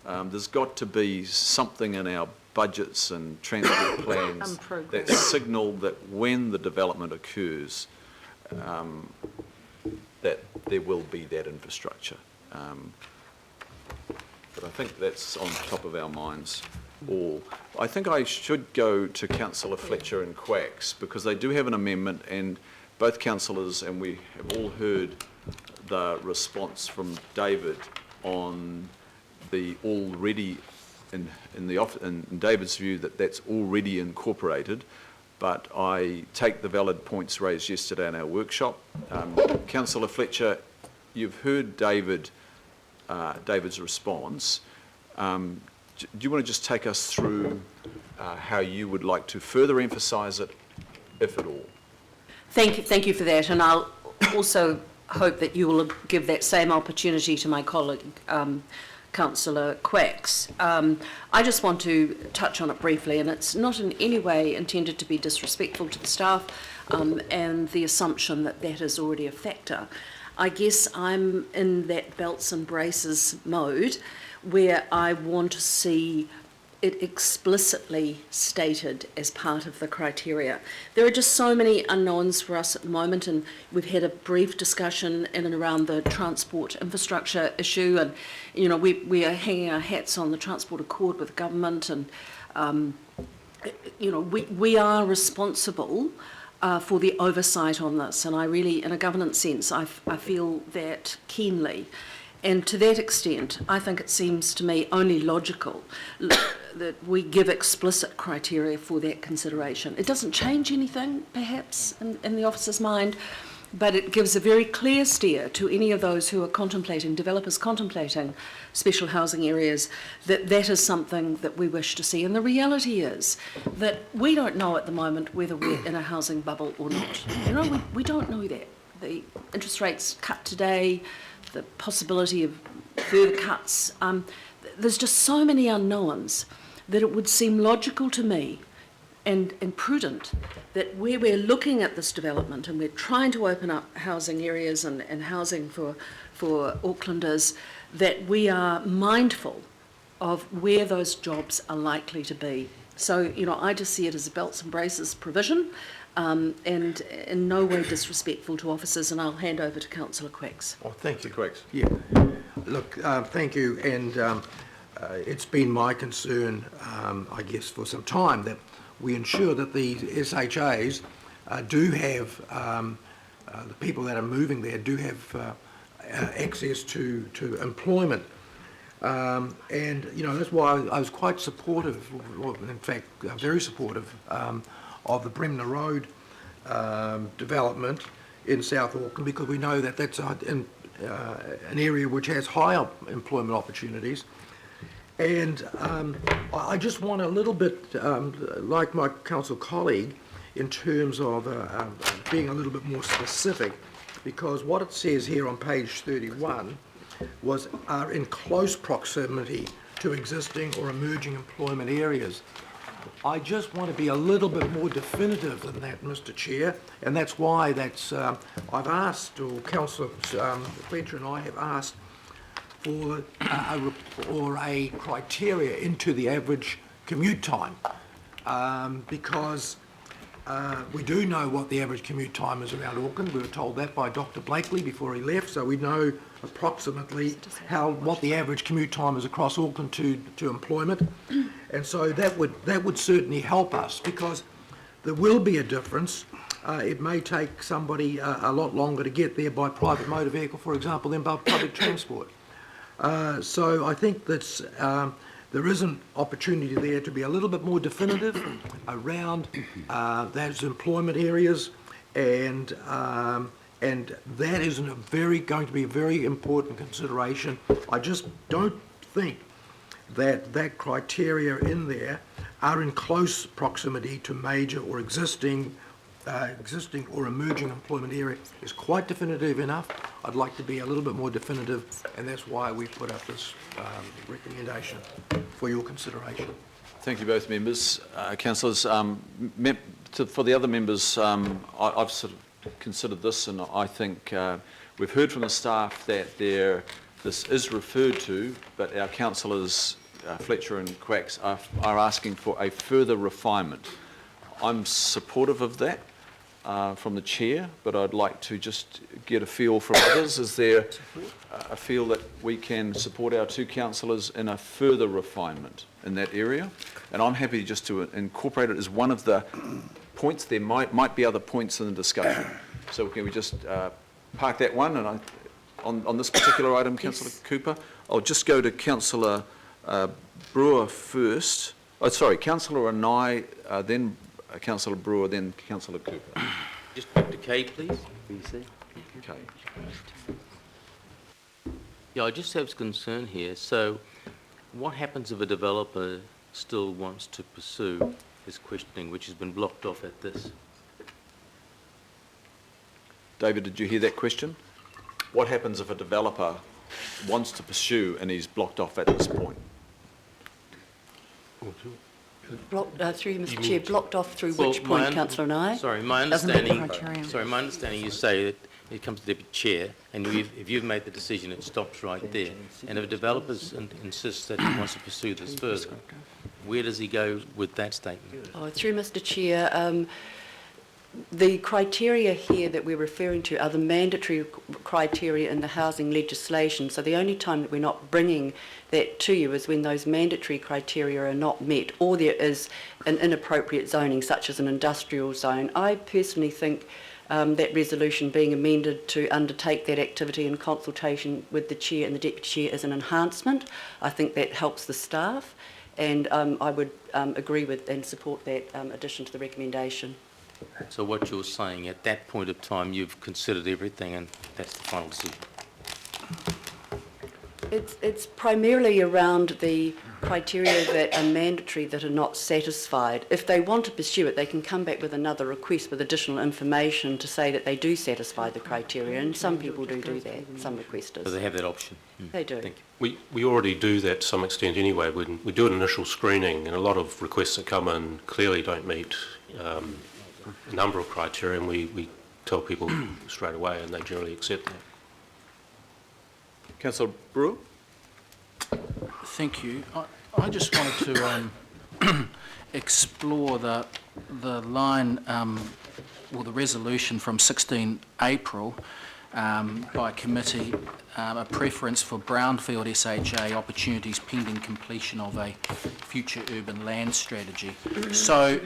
There's got to be something in our budgets and transport plans that signal that when the development occurs, that there will be that infrastructure. But I think that's on top of our minds all. I think I should go to Councillor Fletcher and Quacks, because they do have an amendment, and both councillors, and we have all heard the response from David on the already, in David's view, that that's already incorporated. But I take the valid points raised yesterday in our workshop. Councillor Fletcher, you've heard David's response. Do you want to just take us through how you would like to further emphasise it, if at all? Thank you for that, and I'll also hope that you will give that same opportunity to my colleague, Councillor Quacks. I just want to touch on it briefly, and it's not in any way intended to be disrespectful to the staff and the assumption that that is already a factor. I guess I'm in that belts and braces mode where I want to see it explicitly stated as part of the criteria. There are just so many unknowns for us at the moment, and we've had a brief discussion in and around the transport infrastructure issue, and you know, we are hanging our hats on the transport accord with government, and you know, we are responsible for the oversight on this, and I really, in a governance sense, I feel that keenly. And to that extent, I think it seems to me only logical that we give explicit criteria for that consideration. It doesn't change anything, perhaps, in the officer's mind, but it gives a very clear steer to any of those who are contemplating, developers contemplating special housing areas, that that is something that we wish to see. And the reality is that we don't know at the moment whether we're in a housing bubble or not. You know, we don't know that. The interest rates cut today, the possibility of further cuts. There's just so many unknowns that it would seem logical to me and prudent that where we're looking at this development and we're trying to open up housing areas and housing for Aucklanders, that we are mindful of where those jobs are likely to be. So, you know, I just see it as a belts and braces provision, and in no way disrespectful to officers, and I'll hand over to Councillor Quacks. Oh, thank you. Quacks. Yeah. Look, thank you. And it's been my concern, I guess, for some time that we ensure that the SHAs do have, the people that are moving there do have access to employment. And, you know, that's why I was quite supportive, well, in fact, very supportive of the Bremner Road development in South Auckland, because we know that that's an area which has higher employment opportunities. And I just want a little bit, like my council colleague, in terms of being a little bit more specific, because what it says here on page 31 are in close proximity to existing or emerging employment areas. I just want to be a little bit more definitive than that, Mr. Chair, and that's why I've asked, or Councillor Fletcher and I have asked for a criteria into the average commute time, because we do know what the average commute time is around Auckland. We were told that by Dr. Blakely before he left, so we know approximately what the average commute time is across Auckland to employment, and so that would certainly help us, because there will be a difference. It may take somebody a lot longer to get there by private motor vehicle, for example, than by public transport. So I think that there is an opportunity there to be a little bit more definitive around those employment areas, and that is going to be a very important consideration. I just don't think that criteria in there are in close proximity to major or existing or emerging employment area is quite definitive enough. I'd like to be a little bit more definitive, and that's why we put up this recommendation for your consideration. Thank you both members. Councillors, for the other members, I've sort of considered this, and I think we've heard from the staff that this is referred to, but our councillors, Fletcher and Quacks, are asking for a further refinement. I'm supportive of that from the chair, but I'd like to just get a feel from others. Is there a feel that we can support our two councillors in a further refinement in that area? And I'm happy just to incorporate it as one of the points. There might be other points in the discussion. So can we just park that one? And on this particular item, Councillor Cooper, I'll just go to Councillor Brewer first. Oh, sorry, Councillor Anai, then Councillor Brewer, then Councillor Cooper. Just back to Kay, please. Okay. Yeah, I just have concern here. So what happens if a developer still wants to pursue his questioning, which has been blocked off at this? David, did you hear that question? What happens if a developer wants to pursue and he's blocked off at this point? Through you, Mr. Chair, blocked off through which point, Councillor Nye? Sorry, my understanding. You say that it comes to Deputy Chair, and if you've made the decision, it stops right there. And if a developer insists that he wants to pursue this further, where does he go with that statement? Through Mr. Chair, the criteria here that we're referring to are the mandatory criteria in the housing legislation. So the only time that we're not bringing that to you is when those mandatory criteria are not met, or there is an inappropriate zoning, such as an industrial zone. I personally think that resolution being amended to undertake that activity in consultation with the Chair and the Deputy Chair is an enhancement. I think that helps the staff, and I would agree with and support that addition to the recommendation. So what you're saying, at that point of time, you've considered everything and that's the final decision? It's primarily around the criteria that are mandatory that are not satisfied. If they want to pursue it, they can come back with another request with additional information to say that they do satisfy the criteria, and some people do that, some requesters. So they have that option? They do. Thank you. We already do that to some extent anyway. We do an initial screening, and a lot of requests that come in clearly don't meet a number of criteria, and we tell people straight away, and they generally accept that. Councillor Brewer? Thank you. I just wanted to explore the line, or the resolution from 16 April by committee, a preference for brownfield SHA opportunities pending completion of a future urban land strategy. So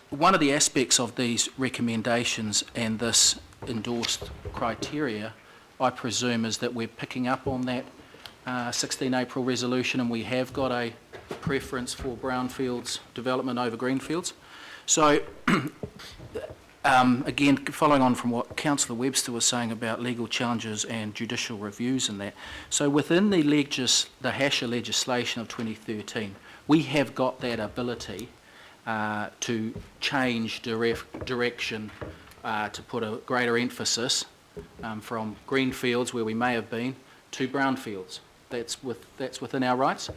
one of the aspects of these recommendations and this endorsed criteria, I presume, is that we're picking up on that 16 April resolution, and we have got a preference for brownfields development over greenfields. So again, following on from what Councillor Webster was saying about legal challenges and judicial reviews and that, so within the HASHA legislation of 2013, we have got that ability to change direction, to put a greater emphasis from greenfields, where we may have been, to brownfields. That's within our rights?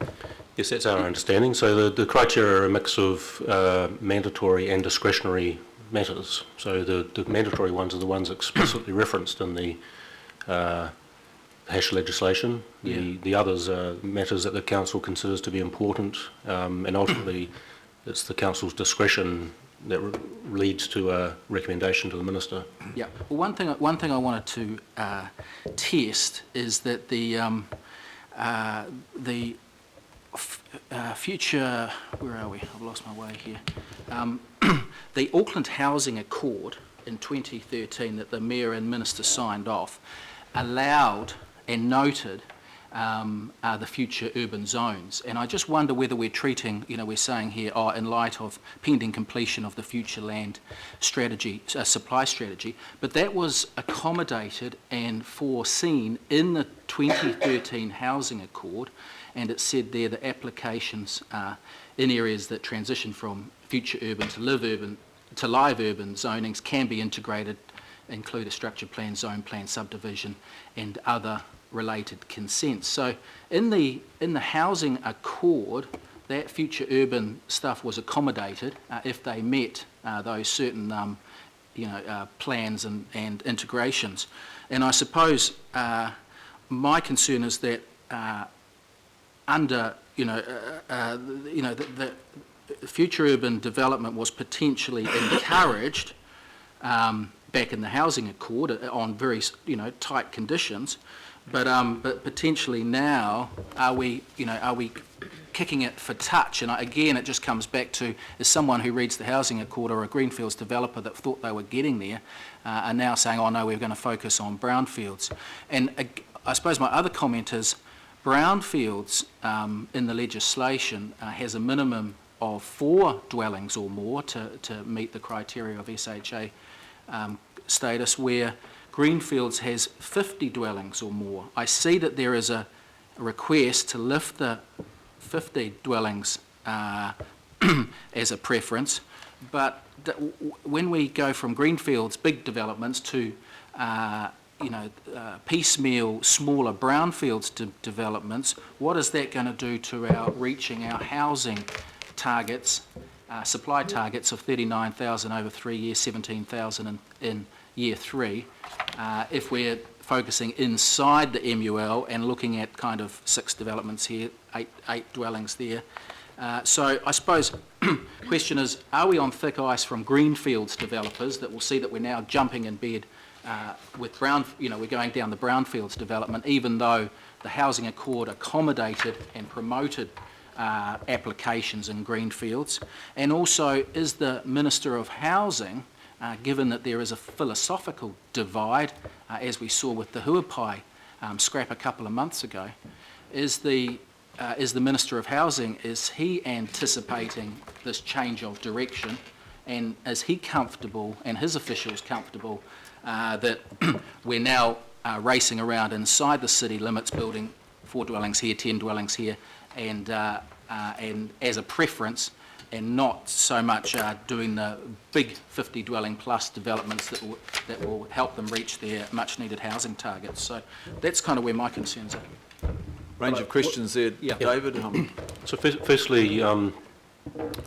Yes, that's our understanding. So the criteria are a mix of mandatory and discretionary matters. So the mandatory ones are the ones explicitly referenced in the HASH legislation. The others are matters that the council considers to be important, and ultimately it's the council's discretion that leads to a recommendation to the minister. Yeah. Well, one thing I wanted to test is that the future, where are we? I've lost my way here. The Auckland Housing Accord in 2013 that the Mayor and Minister signed off allowed and noted the future urban zones. And I just wonder whether we're treating, we're saying here, in light of pending completion of the future land strategy, supply strategy, but that was accommodated and foreseen in the 2013 Housing Accord, and it said there that applications in areas that transition from future urban to live urban zonings can be integrated, include a structure plan, zone plan, subdivision, and other related consents. So in the Housing Accord, that future urban stuff was accommodated if they met those certain plans and integrations. And I suppose my concern is that the future urban development was potentially encouraged back in the Housing Accord on very tight conditions. But potentially now, are we kicking it for touch? And again, it just comes back to, as someone who reads the Housing Accord or a greenfields developer that thought they were getting there, are now saying, oh no, we're going to focus on brownfields. And I suppose my other comment is, brownfields in the legislation has a minimum of 4 dwellings or more to meet the criteria of SHA status, where greenfields has 50 dwellings or more. I see that there is a request to lift the 50 dwellings as a preference, but when we go from greenfields, big developments, to piecemeal, smaller brownfields developments, what is that going to do to our reaching our housing targets, supply targets of 39,000 over 3 years, 17,000 in year 3, if we're focusing inside the MUL and looking at kind of 6 developments here, eight dwellings there. So I suppose the question is, are we on thick ice from greenfields developers that will see that we're now jumping in bed with we're going down the brownfields development, even though the Housing Accord accommodated and promoted applications in greenfields? And also, is the Minister of Housing given that there is a philosophical divide, as we saw with the Huapai scrap a couple of months ago, is the Minister of Housing, is he anticipating this change of direction, and is he comfortable, and his officials comfortable, that we're now racing around inside the city limits, building 4 dwellings here, 10 dwellings here, and as a preference, and not so much doing the big 50 dwelling plus developments that will help them reach their much needed housing targets. So that's kind of where my concerns are. Range of questions there, David. So firstly, on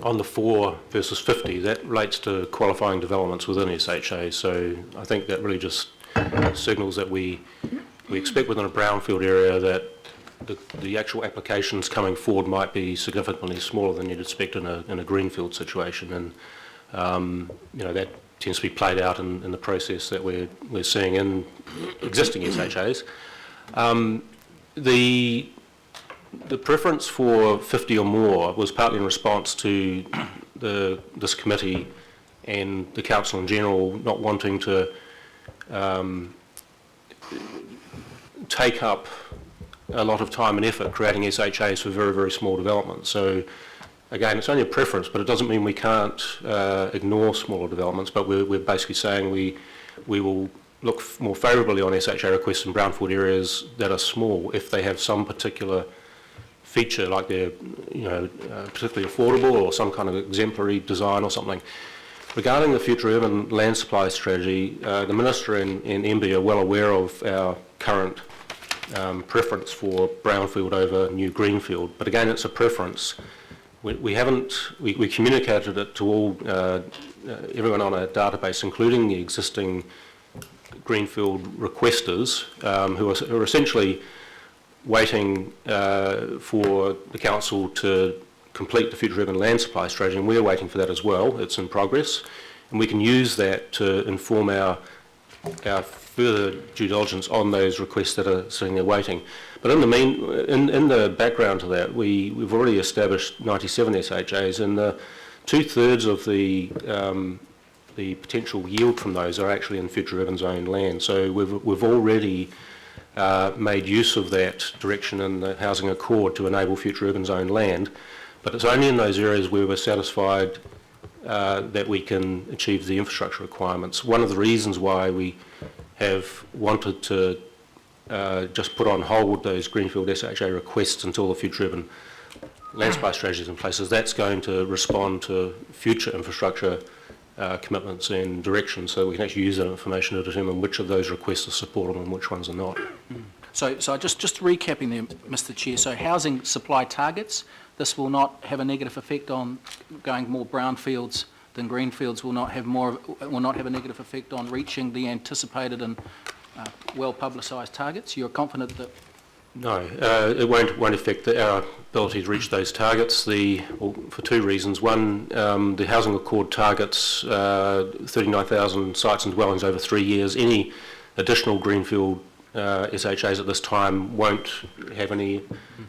the 4 versus 50, that relates to qualifying developments within SHA. So I think that really just signals that we expect within a brownfield area that the actual applications coming forward might be significantly smaller than you'd expect in a greenfield situation, and that tends to be played out in the process that we're seeing in existing SHAs. The preference for 50 or more was partly in response to this committee and the council in general not wanting to take up a lot of time and effort creating SHAs for very, very small developments. So again, it's only a preference, but it doesn't mean we can't ignore smaller developments, but we're basically saying we will look more favourably on SHA requests in brownfield areas that are small if they have some particular feature, like they're particularly affordable or some kind of exemplary design or something. Regarding the future urban land supply strategy, the Minister and MB are well aware of our current preference for brownfield over new greenfield, but again, it's a preference. We communicated it to all everyone on our database, including the existing greenfield requesters, who are essentially waiting for the council to complete the future urban land supply strategy, and we're waiting for that as well. It's in progress, and we can use that to inform our further due diligence on those requests that are sitting there waiting. But in the background to that, we've already established 97 SHAs, and 2/3 of the potential yield from those are actually in future urban zone land. So we've already made use of that direction in the Housing Accord to enable future urban zone land, but it's only in those areas where we're satisfied that we can achieve the infrastructure requirements. One of the reasons why we have wanted to just put on hold those greenfield SHA requests until the future urban land supply strategy is in place is that's going to respond to future infrastructure commitments and directions, so we can actually use that information to determine which of those requests are supportable and which ones are not. So just recapping there, Mr. Chair, so housing supply targets, this will not have a negative effect on going more brownfields than greenfields, will not have a negative effect on reaching the anticipated and well publicised targets. You're confident that? No, it won't affect our ability to reach those targets for 2 reasons. One, the Housing Accord targets 39,000 sites and dwellings over 3 years. Any additional greenfield SHAs at this time won't have any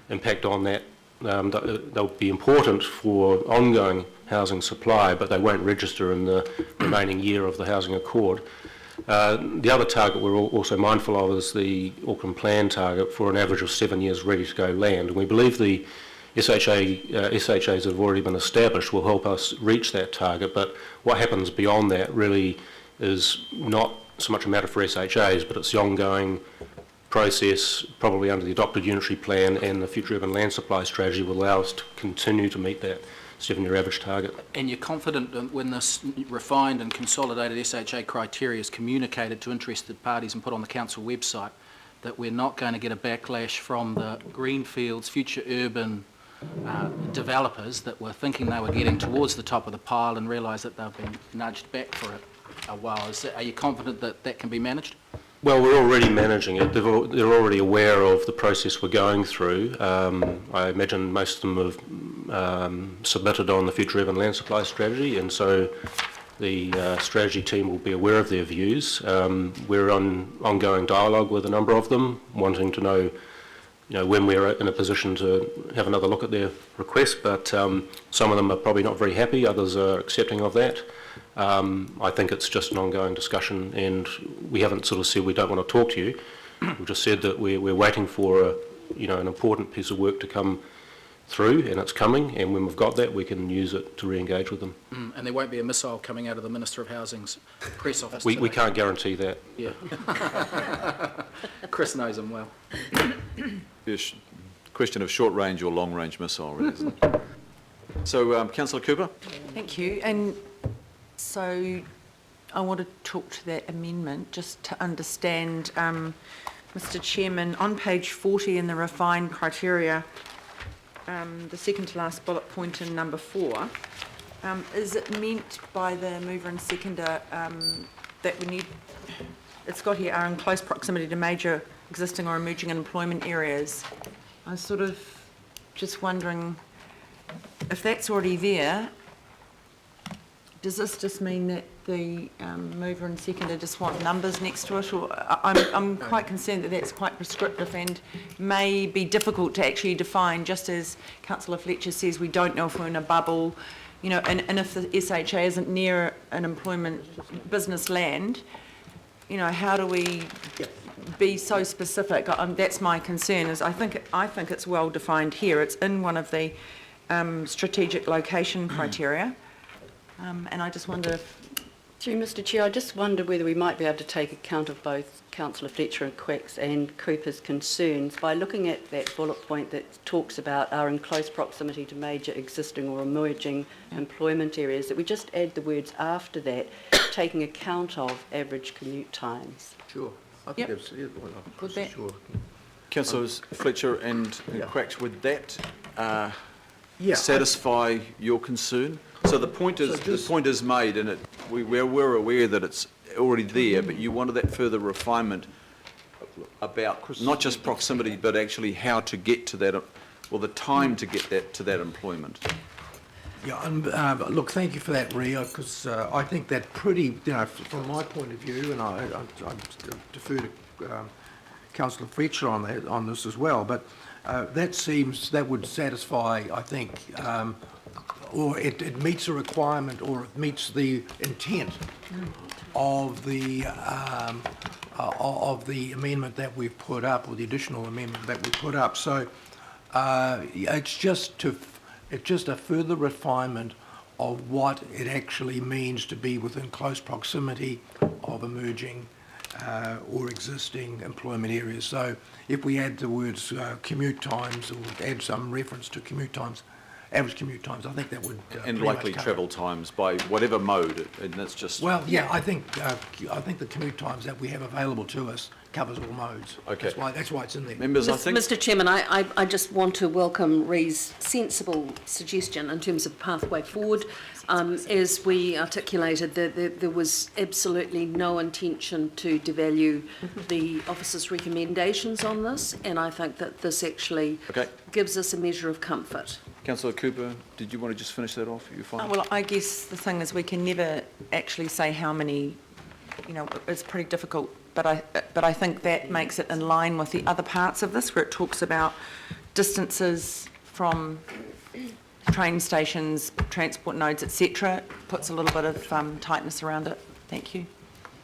impact on that. They'll be important for ongoing housing supply, but they won't register in the remaining year of the Housing Accord. The other target we're also mindful of is the Auckland Plan target for an average of 7 years ready-to-go land. And we believe the SHAs that have already been established will help us reach that target, but what happens beyond that really is not so much a matter for SHAs, but it's the ongoing process, probably under the adopted unitary plan and the future urban land supply strategy, will allow us to continue to meet that 7-year average target. And you're confident that when this refined and consolidated SHA criteria is communicated to interested parties and put on the council website, that we're not going to get a backlash from the greenfields, future urban developers that were thinking they were getting towards the top of the pile and realise that they've been nudged back for a while? Are you confident that that can be managed? Well, we're already managing it. They're already aware of the process we're going through. I imagine most of them have submitted on the future urban land supply strategy, and so the strategy team will be aware of their views. We're on ongoing dialogue with a number of them, wanting to know when we're in a position to have another look at their request, but some of them are probably not very happy, others are accepting of that. I think it's just an ongoing discussion, and we haven't sort of said we don't want to talk to you. We've just said that we're waiting for an important piece of work to come through, and it's coming, and when we've got that, we can use it to re-engage with them. And there won't be a missile coming out of the Minister of Housing's press office We today. can't guarantee that. Yeah. Chris knows him well. Yes, question of short range or long range missile, really, isn't it? So, Councillor Cooper? Thank you. And so I want to talk to that amendment just to understand, Mr. Chairman, on page 40 in the refined criteria, the second to last bullet point in number 4, is it meant by the mover and seconder that we need, it's got here, are in close proximity to major existing or emerging employment areas? I was sort of just wondering if that's already there, does this just mean that the mover and seconder just want numbers next to it? Or I'm quite concerned that that's quite prescriptive and may be difficult to actually define, just as Councillor Fletcher says, we don't know if we're in a bubble, and if the SHA isn't near an employment business land, how do we be so specific? That's my concern, is I think it's well defined here. It's in one of the strategic location criteria. And I just wonder if... Through Mr Chair, I just wonder whether we might be able to take account of both Councillor Fletcher and Quack's and Cooper's concerns by looking at that bullet point that talks about are in close proximity to major existing or emerging employment areas, that we just add the words after that, taking account of average commute times. Sure. I think that's it. Well, I'm Would that- sure. Councillors Fletcher and Quacks, would that Yeah, satisfy your concern? So the point is made, and we're aware that it's already there, but you wanted that further refinement about not just proximity, but actually how to get to that, or the time to get to that employment. Yeah, and look, thank you for that, Ria, because I think that pretty, from my point of view, and I defer to Councillor Fletcher on this as well, but that would satisfy, I think, or it meets a requirement, or it meets the intent of the amendment that we've put up, or the additional amendment that we put up. So it's just a further refinement of what it actually means to be within close proximity of emerging or existing employment areas. So if we add the words commute times, or add some reference to commute times, average commute times, I think that would And likely travel times by whatever mode, and that's just... Well, yeah, I think the commute times that we have available to us covers all modes. Okay. That's why it's in there. Members, I think... Mr. Chairman, I just want to welcome Ree's sensible suggestion in terms of pathway forward. As we articulated, there was absolutely no intention to devalue the officer's recommendations on this, and I think that this actually gives us a measure of comfort. Councillor Cooper, did you want to just finish that off? You're fine. Well, I guess the thing is we can never actually say how many, it's pretty difficult, but I think that makes it in line with the other parts of this, where it talks about distances from train stations, transport nodes, etc. Puts a little bit of tightness around it. Thank you.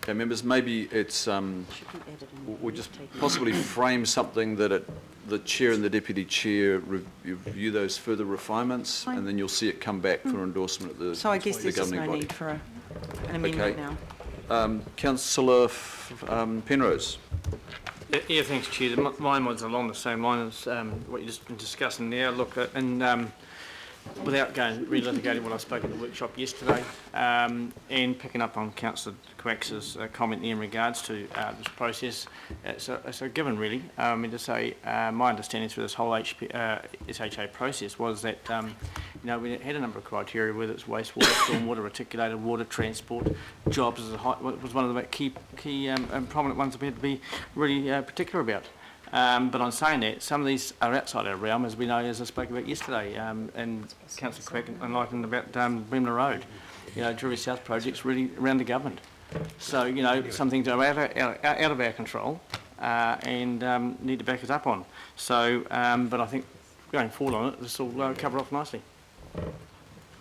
Okay, members, maybe it's, we'll just possibly frame something that the Chair and the Deputy Chair review those further refinements, and then you'll see it come back for endorsement at the So I guess there's just no governing need body. for an amendment now. Councillor Penrose. Yeah, thanks, Chair. Mine was along the same line as what you've just been discussing there. Look, without relitigating what I spoke at the workshop yesterday, and picking up on Councillor Quacks's comment there in regards to this process, it's a given really. To say my understanding through this whole SHA process was that we had a number of criteria, whether it's wastewater, stormwater, reticulated water, transport, jobs was one of the key and prominent ones that we had to be really particular about. But on saying that, some of these are outside our realm, as we know, as I spoke about yesterday, and Councillor Quack enlightened about Bremner Road. Drury South projects really around the government. So, some things are out of our control, and need to back us up on. So, but I think going forward on it, this will cover off nicely.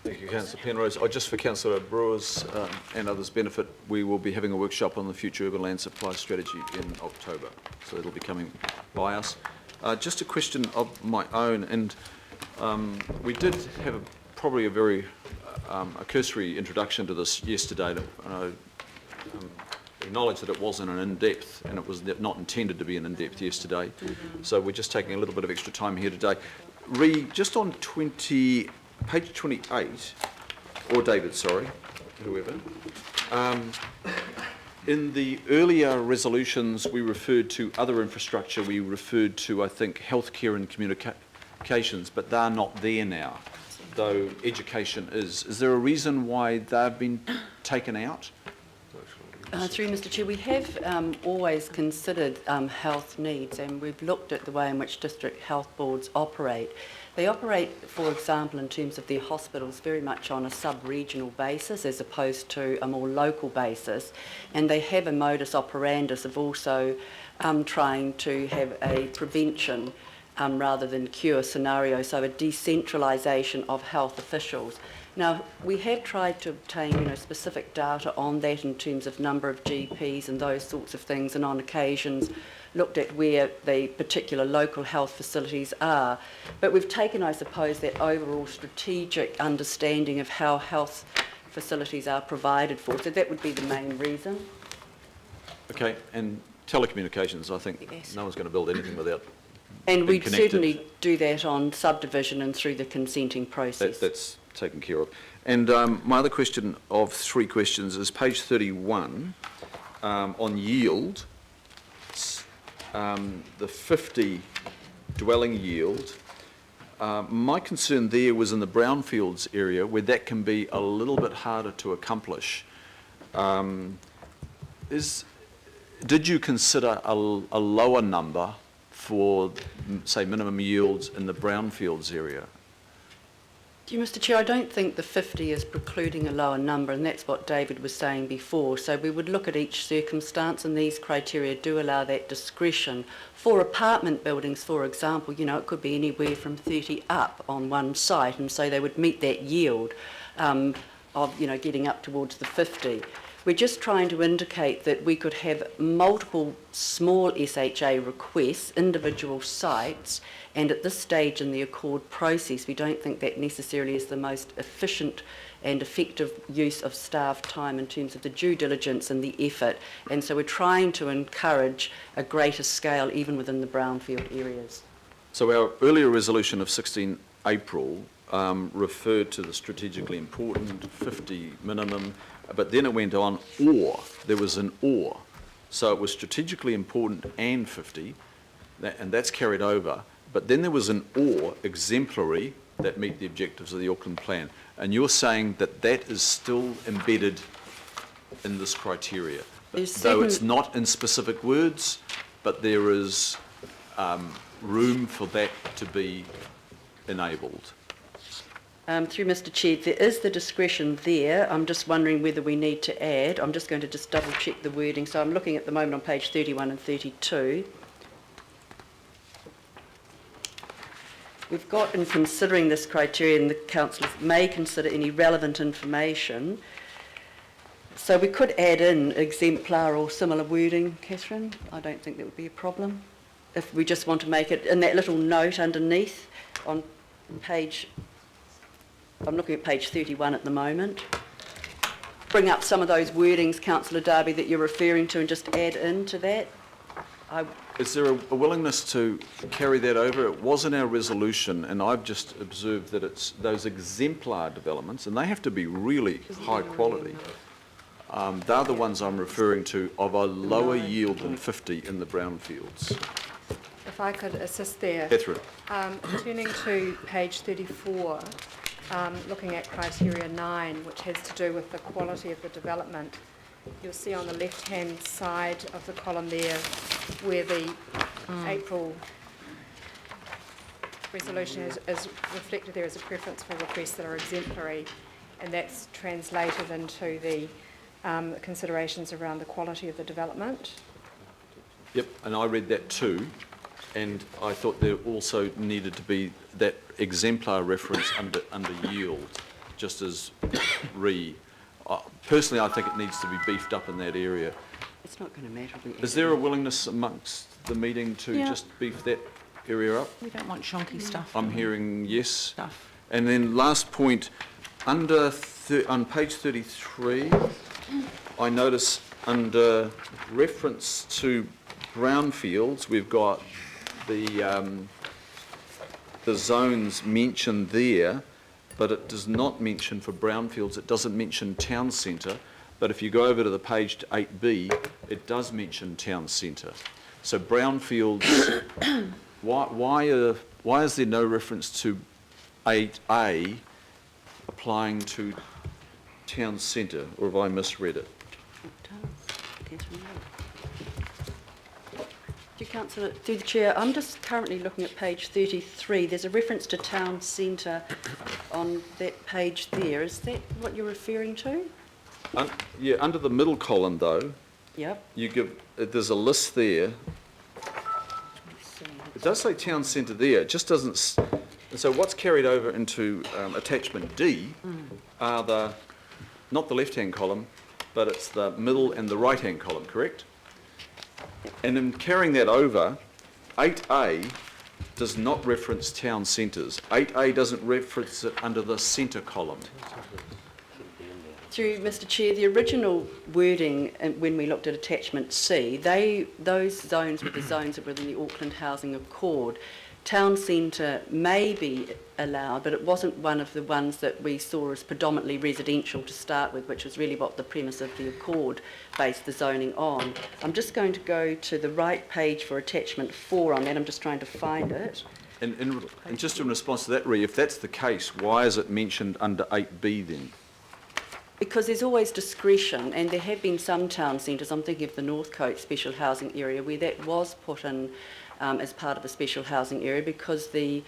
Thank you, Councillor Penrose. Just for Councillor Brewer's and others' benefit, we will be having a workshop on the future urban land supply strategy in October, so it'll be coming by us. Just a question of my own, and we did have probably a very a cursory introduction to this yesterday, and I acknowledge that it wasn't an in-depth, and it was not intended to be an in-depth yesterday, so we're just taking a little bit of extra time here today. Just on page 28, or David, sorry, whoever. In the earlier resolutions, we referred to other infrastructure. We referred to, I think, healthcare and communications, but they're not there now, though education is. Is there a reason why they've been taken out? Through Mr Chair, we have always considered health needs, and we've looked at the way in which district health boards operate. They operate, for example, in terms of their hospitals, very much on a sub-regional basis as opposed to a more local basis, and they have a modus operandus of also trying to have a prevention rather than cure scenario, so a decentralisation of health officials. Now, we have tried to obtain, specific data on that in terms of number of GPs and those sorts of things, and on occasions looked at where the particular local health facilities are. But we've taken, I suppose, that overall strategic understanding of how health facilities are provided for. So that would be the main reason. Okay, and telecommunications, I think no one's going to build anything without and being we'd connected. certainly do that on subdivision and through the consenting process. That's taken care of. And my other question of 3 questions is page 31 on yield, the 50 dwelling yield. My concern there was in the brownfields area where that can be a little bit harder to accomplish. Did you consider a lower number for, say, minimum yields in the brownfields area? Mr Chair, I don't think the 50 is precluding a lower number, and that's what David was saying before. So we would look at each circumstance, and these criteria do allow that discretion. For apartment buildings, for example, it could be anywhere from 30 up on one site, and so they would meet that yield of, getting up towards the 50. We're just trying to indicate that we could have multiple small SHA requests, individual sites, and at this stage in the accord process, we don't think that necessarily is the most efficient and effective use of staff time in terms of the due diligence and the effort. And so we're trying to encourage a greater scale even within the brownfield areas. So our earlier resolution of 16 April referred to the strategically important 50 minimum, but then it went on or. There was an or. So it was strategically important and 50, and that's carried over. But then there was an or, exemplary, that meet the objectives of the Auckland Plan. And you're saying that that is still embedded in this criteria, though it's not in specific words, but there is room for that to be enabled. Through Mr Chair, there is the discretion there. I'm just wondering whether we need to add. I'm just going to just double check the wording. So I'm looking at the moment on page 31 and 32. We've got, in considering this criterion, the councillors may consider any relevant information. So we could add in exemplar or similar wording, Catherine. I don't think that would be a problem. If we just want to make it in that little note underneath on page, I'm looking at page 31 at the moment. Bring up some of those wordings, Councillor Darby, that you're referring to and just add into that. Is there a willingness to carry that over? It was in our resolution, and I've just observed that it's those exemplar developments, and they have to be really high quality. They're the ones I'm referring to of a lower yield than 50 in the brownfields. If I could assist there. Catherine. Turning to page 34, looking at criteria 9, which has to do with the quality of the development. You'll see on the left-hand side of the column there where the April resolution is reflected there as a preference for requests that are exemplary, and that's translated into the considerations around the quality of the development. Yep, and I read that too, and I thought there also needed to be that exemplar reference under yield, just as personally, I think it needs to be beefed up in that area. It's not going to matter. Is there a willingness amongst the meeting to Yeah. just beef that area up? We don't want shonky stuff. I'm hearing yes. Stuff. And then last point, on page 33, I notice under reference to brownfields, we've got the zones mentioned there, but it does not mention for brownfields, it doesn't mention town centre, but if you go over to the page to 8B, it does mention town centre. So brownfields, why is there no reference to 8A applying to town centre, or have I misread it? Councillor, through the chair, I'm just currently looking at page 33. There's a reference to town centre on that page there. Is that what you're referring to? Yeah, under the middle column though, Yep. there's a list there. It does say town centre there, it just doesn't, so what's carried over into attachment D are not the left-hand column, but it's the middle and the right-hand column, correct? And in carrying that over, 8A does not reference town centres. 8A doesn't reference it under the centre column. Through Mr Chair, the original wording when we looked at attachment C, those zones were the zones that were in the Auckland Housing Accord. Town centre may be allowed, but it wasn't one of the ones that we saw as predominantly residential to start with, which was really what the premise of the Accord based the zoning on. I'm just going to go to the right page for attachment 4 on that. I'm just trying to find it. And just in response to that, Ree, if that's the case, why is it mentioned under 8B then? Because there's always discretion, and there have been some town centres, I'm thinking of the Northcote special housing area, where that was put in as part of the special housing area because it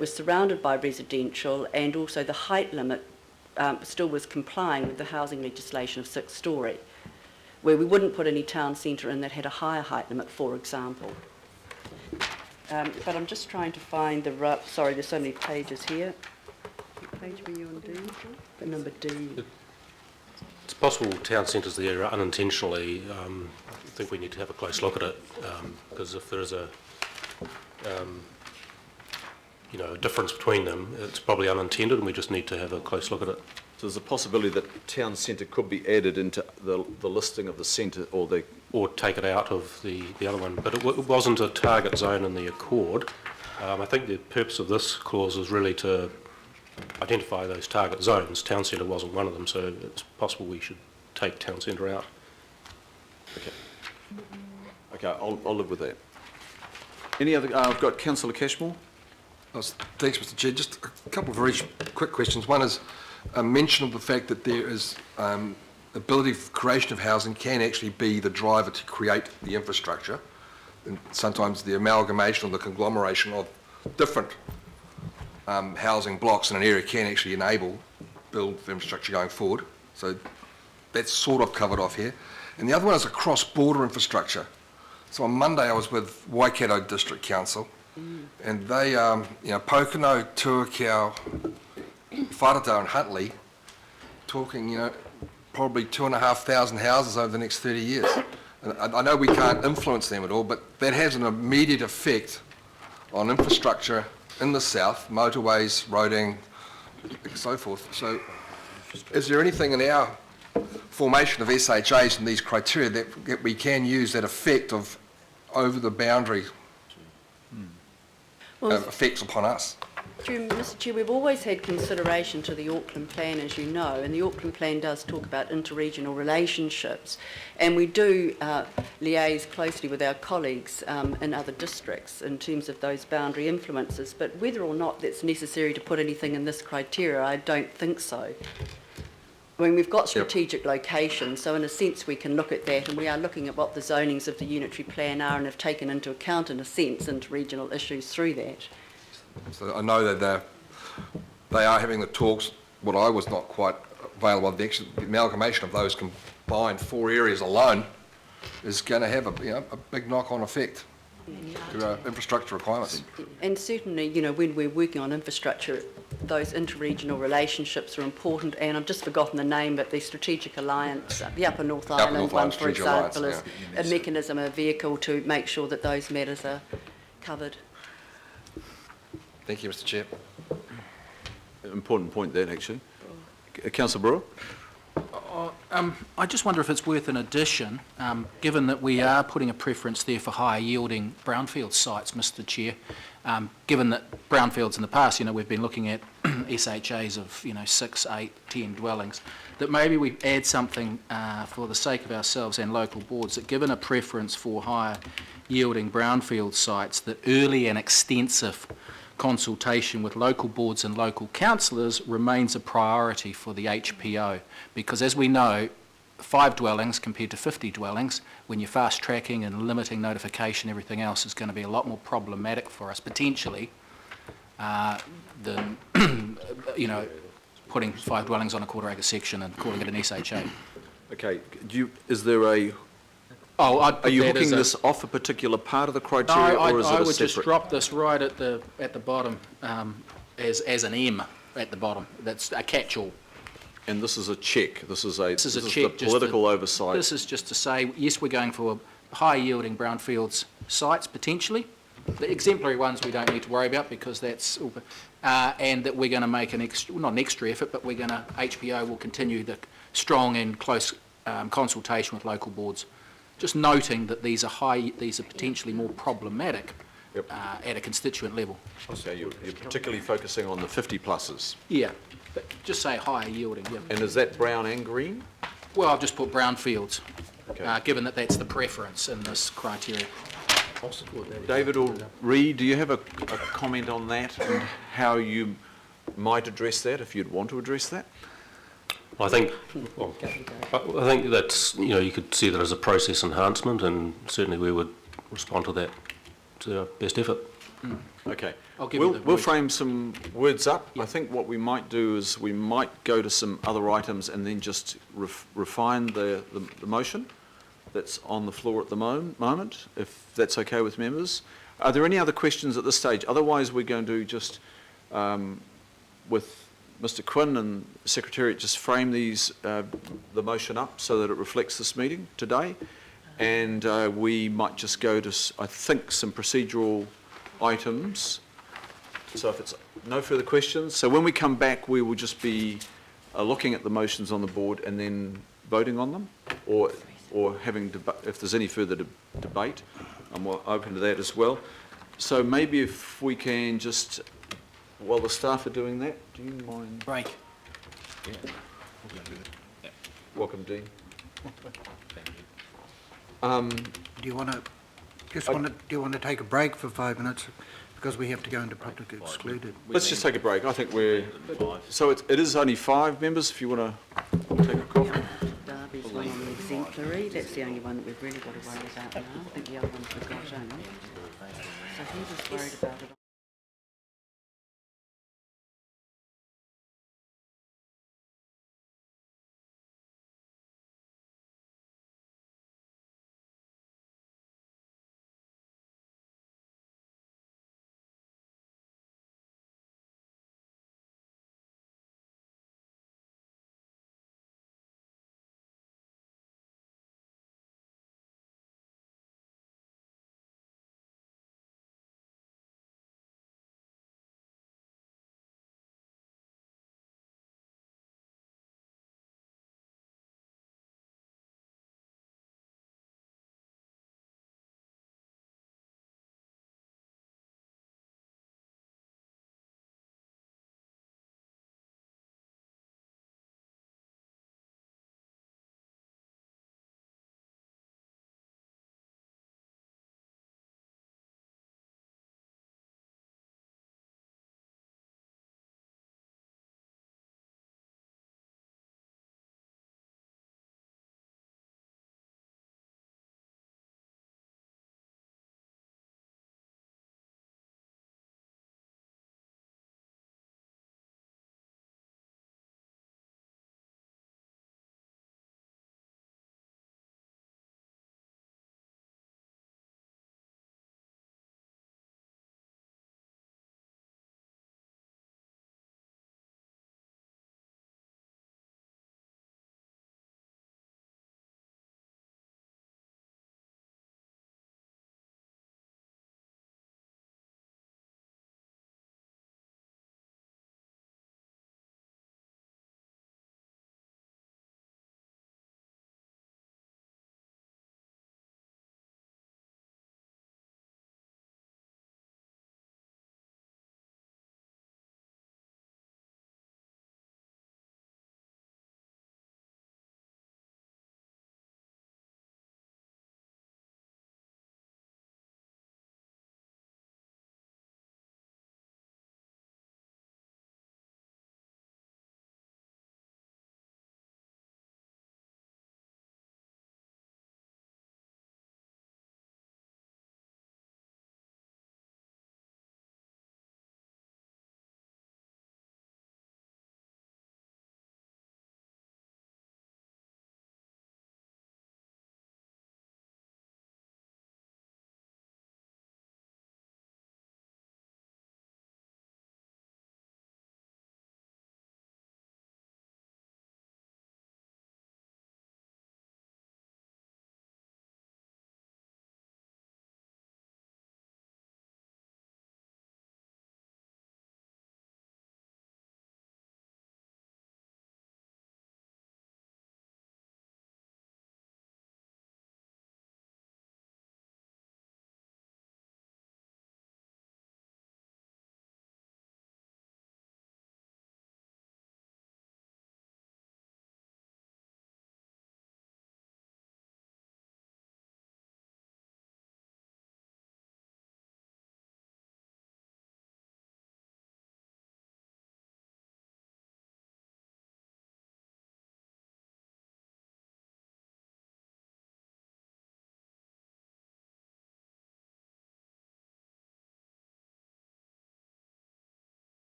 was surrounded by residential, and also the height limit still was complying with the housing legislation of 6-storey, where we wouldn't put any town centre in that had a higher height limit, for example. But I'm just trying to find sorry, there's so many pages here. What page were you on, D? The number D. It's possible town centres there unintentionally. I think we need to have a close look at it because if there is a difference between them, it's probably unintended, and we just need to have a close look at it. So there's a possibility that town centre could be added into the listing of the centre, or take it out of the other one. But it wasn't a target zone in the Accord. I think the purpose of this clause is really to identify those target zones. Town centre wasn't one of them, so it's possible we should take town centre out. Okay, I'll live with that. Any other? I've got Councillor Cashmore. Thanks, Mr Chair. Just a couple of very quick questions. One is a mention of the fact that there is ability for creation of housing can actually be the driver to create the infrastructure. And sometimes the amalgamation or the conglomeration of different housing blocks in an area can actually enable build the infrastructure going forward. So that's sort of covered off here. And the other one is a cross-border infrastructure. So on Monday I was with Waikato District Council, and they, Pokeno, Tuakau, Wharata and Huntly, talking, probably 2,500 houses over the next 30 years. And I know we can't influence them at all, but that has an immediate effect on infrastructure in the south, motorways, roading, and so forth. So is there anything in our formation of SHAs and these criteria that we can use that effect of over the boundary effects upon us? Mr Chair, we've always had consideration to the Auckland Plan, as you know, and the Auckland Plan does talk about interregional relationships, and we do liaise closely with our colleagues in other districts in terms of those boundary influences, but whether or not that's necessary to put anything in this criteria, I don't think so. I mean, we've got strategic locations, so in a sense we can look at that, and we are looking at what the zonings of the unitary plan are and have taken into account, in a sense, interregional issues through that. So I know that they are having the talks. What I was not quite available of, the amalgamation of those combined 4 areas alone is going to have a big knock-on effect to our infrastructure requirements. And certainly, you know, when we're working on infrastructure, those interregional relationships are important, and I've just forgotten the name, but the Strategic Alliance, the Upper North Island one, for example, is a mechanism, a vehicle to make sure that those matters are covered. Thank you, Mr Chair. Important point that, actually. Councillor Brewer? I just wonder if it's worth an addition, given that we are putting a preference there for higher yielding brownfield sites, Mr Chair, given that brownfields in the past, you know, we've been looking at SHAs of, you know, 6, 8, 10 dwellings, that maybe we add something for the sake of ourselves and local boards, that given a preference for higher yielding brownfield sites, that early and extensive consultation with local boards and local councillors remains a priority for the HPO, because as we know, 5 dwellings compared to 50 dwellings, when you're fast tracking and limiting notification, everything else is going to be a lot more problematic for us potentially than you know, putting 5 dwellings on a quarter acre section and calling it an SHA. Okay, is there a... Oh, are you hooking this off a particular part of the criteria, or is it a separate? I would just drop this right at the bottom as an M at the bottom. That's a catch-all. And this is a check. This is check, the political oversight. This is just to say, yes, we're going for high-yielding brownfields sites potentially. The exemplary ones we don't need to worry about because that's all, and that we're going to make not an extra effort, but we're going to HPO will continue the strong and close consultation with local boards. Just noting that these are potentially more problematic at a constituent level. So you're particularly focusing on the 50 pluses. Yeah, but just say higher yielding. Yeah. And is that brown and green? Well, I've just put brownfields, okay. Given that that's the preference in this criteria. David or Reid, do you have a comment on that and how you might address that, if you'd want to address that? I think that's, you know, you could see that as a process enhancement, and certainly we would respond to that to our best effort. Okay, we'll frame some words up. I think what we might do is we might go to some other items and then just refine the motion that's on the floor at the moment, if that's okay with members. Are there any other questions at this stage? Otherwise, we're going to just, with Mr Quinn and the Secretariat, just frame the motion up so that it reflects this meeting today. And we might just go to, I think, some procedural items. So if it's no further questions. So when we come back, we will just be looking at the motions on the board and then voting on them, or having if there's any further debate. I'm open to that as well. So maybe if we can just, while the staff are doing that, do you mind? Break. Yeah. Welcome, Dean. Do you want to take a break for 5 minutes because we have to go into public excluded? Let's just take a break. I think we're... So it is only 5 members if you want to take a coffee. Darby's one on the exemplary. That's the only one that we've really got to worry about now. I think the other ones we've got only. So he was worried about it.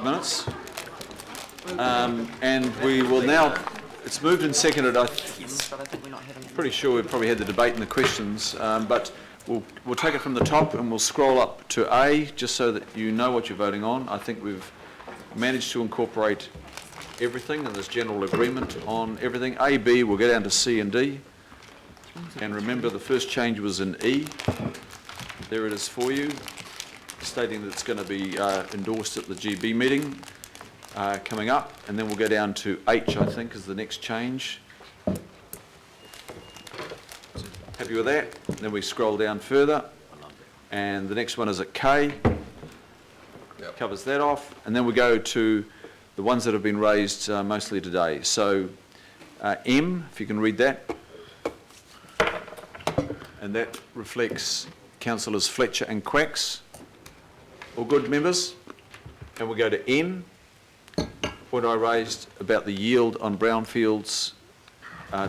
minutes. And we will now, it's moved and seconded, I'm pretty sure we've probably had the debate and the questions, but we'll take it from the top and we'll scroll up to A, just so that you know what you're voting on. I think we've managed to incorporate everything and there's general agreement on everything. A, B, we'll go down to C and D. And remember, the first change was in E. There it is for you, stating that it's going to be endorsed at the GB meeting coming up. And then we'll go down to H, I think, is the next change. Happy with that? Then we scroll down further. And the next one is at K. Yep. Covers that off. And then we go to the ones that have been raised mostly today. So M, if you can read that. And that reflects Councillors Fletcher and Quacks. All good, members? And we'll go to N, what I raised about the yield on brownfields,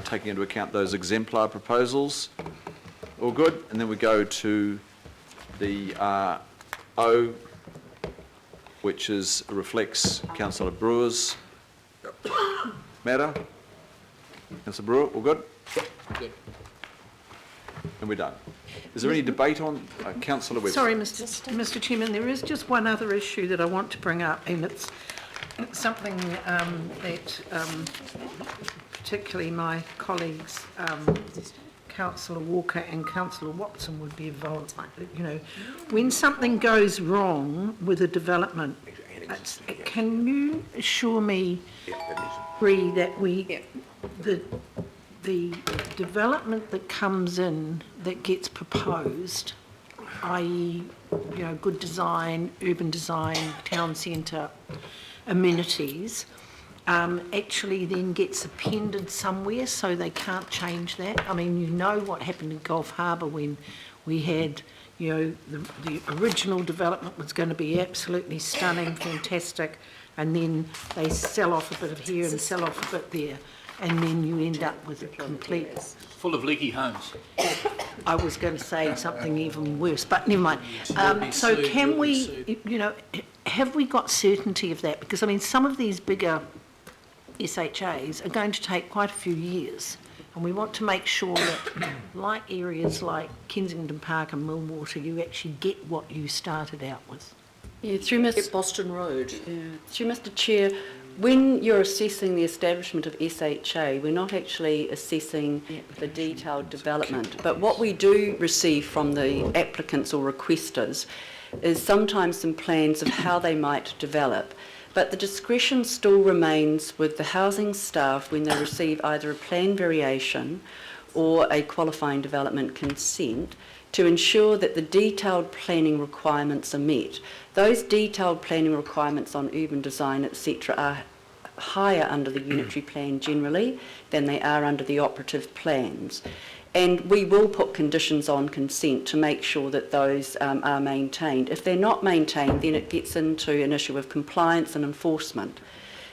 taking into account those exemplar proposals. All good? And then we go to the O, which reflects Councillor Brewer's matter. Councillor Brewer, all good? Good. And we're done. Is there any debate on Councillor Webster? Sorry, Mr. Chairman, there is just one other issue that I want to bring up, and it's something that particularly my colleagues, Councillor Walker and Councillor Watson, would be involved. You know, when something goes wrong with a development, can you assure me, Bree, that the development that comes in that gets proposed, i.e., you know, good design, urban design, town centre, amenities, actually then gets appended somewhere so they can't change that? I mean, you know what happened in Gulf Harbour when we had, you know, the original development was going to be absolutely stunning, fantastic, and then they sell off a bit of here and sell off a bit there. And then you end up with a complete... Full of leaky homes. I was going to say something even worse, but never mind. So can we, you know, have we got certainty of that? Because, I mean, some of these bigger SHAs are going to take quite a few years, and we want to make sure that, like areas like Kensington Park and Millwater, you actually get what you started out with. Yeah, through Boston Road. Through Mr. Chair, when you're assessing the establishment of SHA, we're not actually assessing the detailed development, but what we do receive from the applicants or requesters is sometimes some plans of how they might develop, but the discretion still remains with the housing staff when they receive either a plan variation or a qualifying development consent to ensure that the detailed planning requirements are met. Those detailed planning requirements on urban design, etc., are higher under the unitary plan generally than they are under the operative plans. And we will put conditions on consent to make sure that those are maintained. If they're not maintained, then it gets into an issue of compliance and enforcement.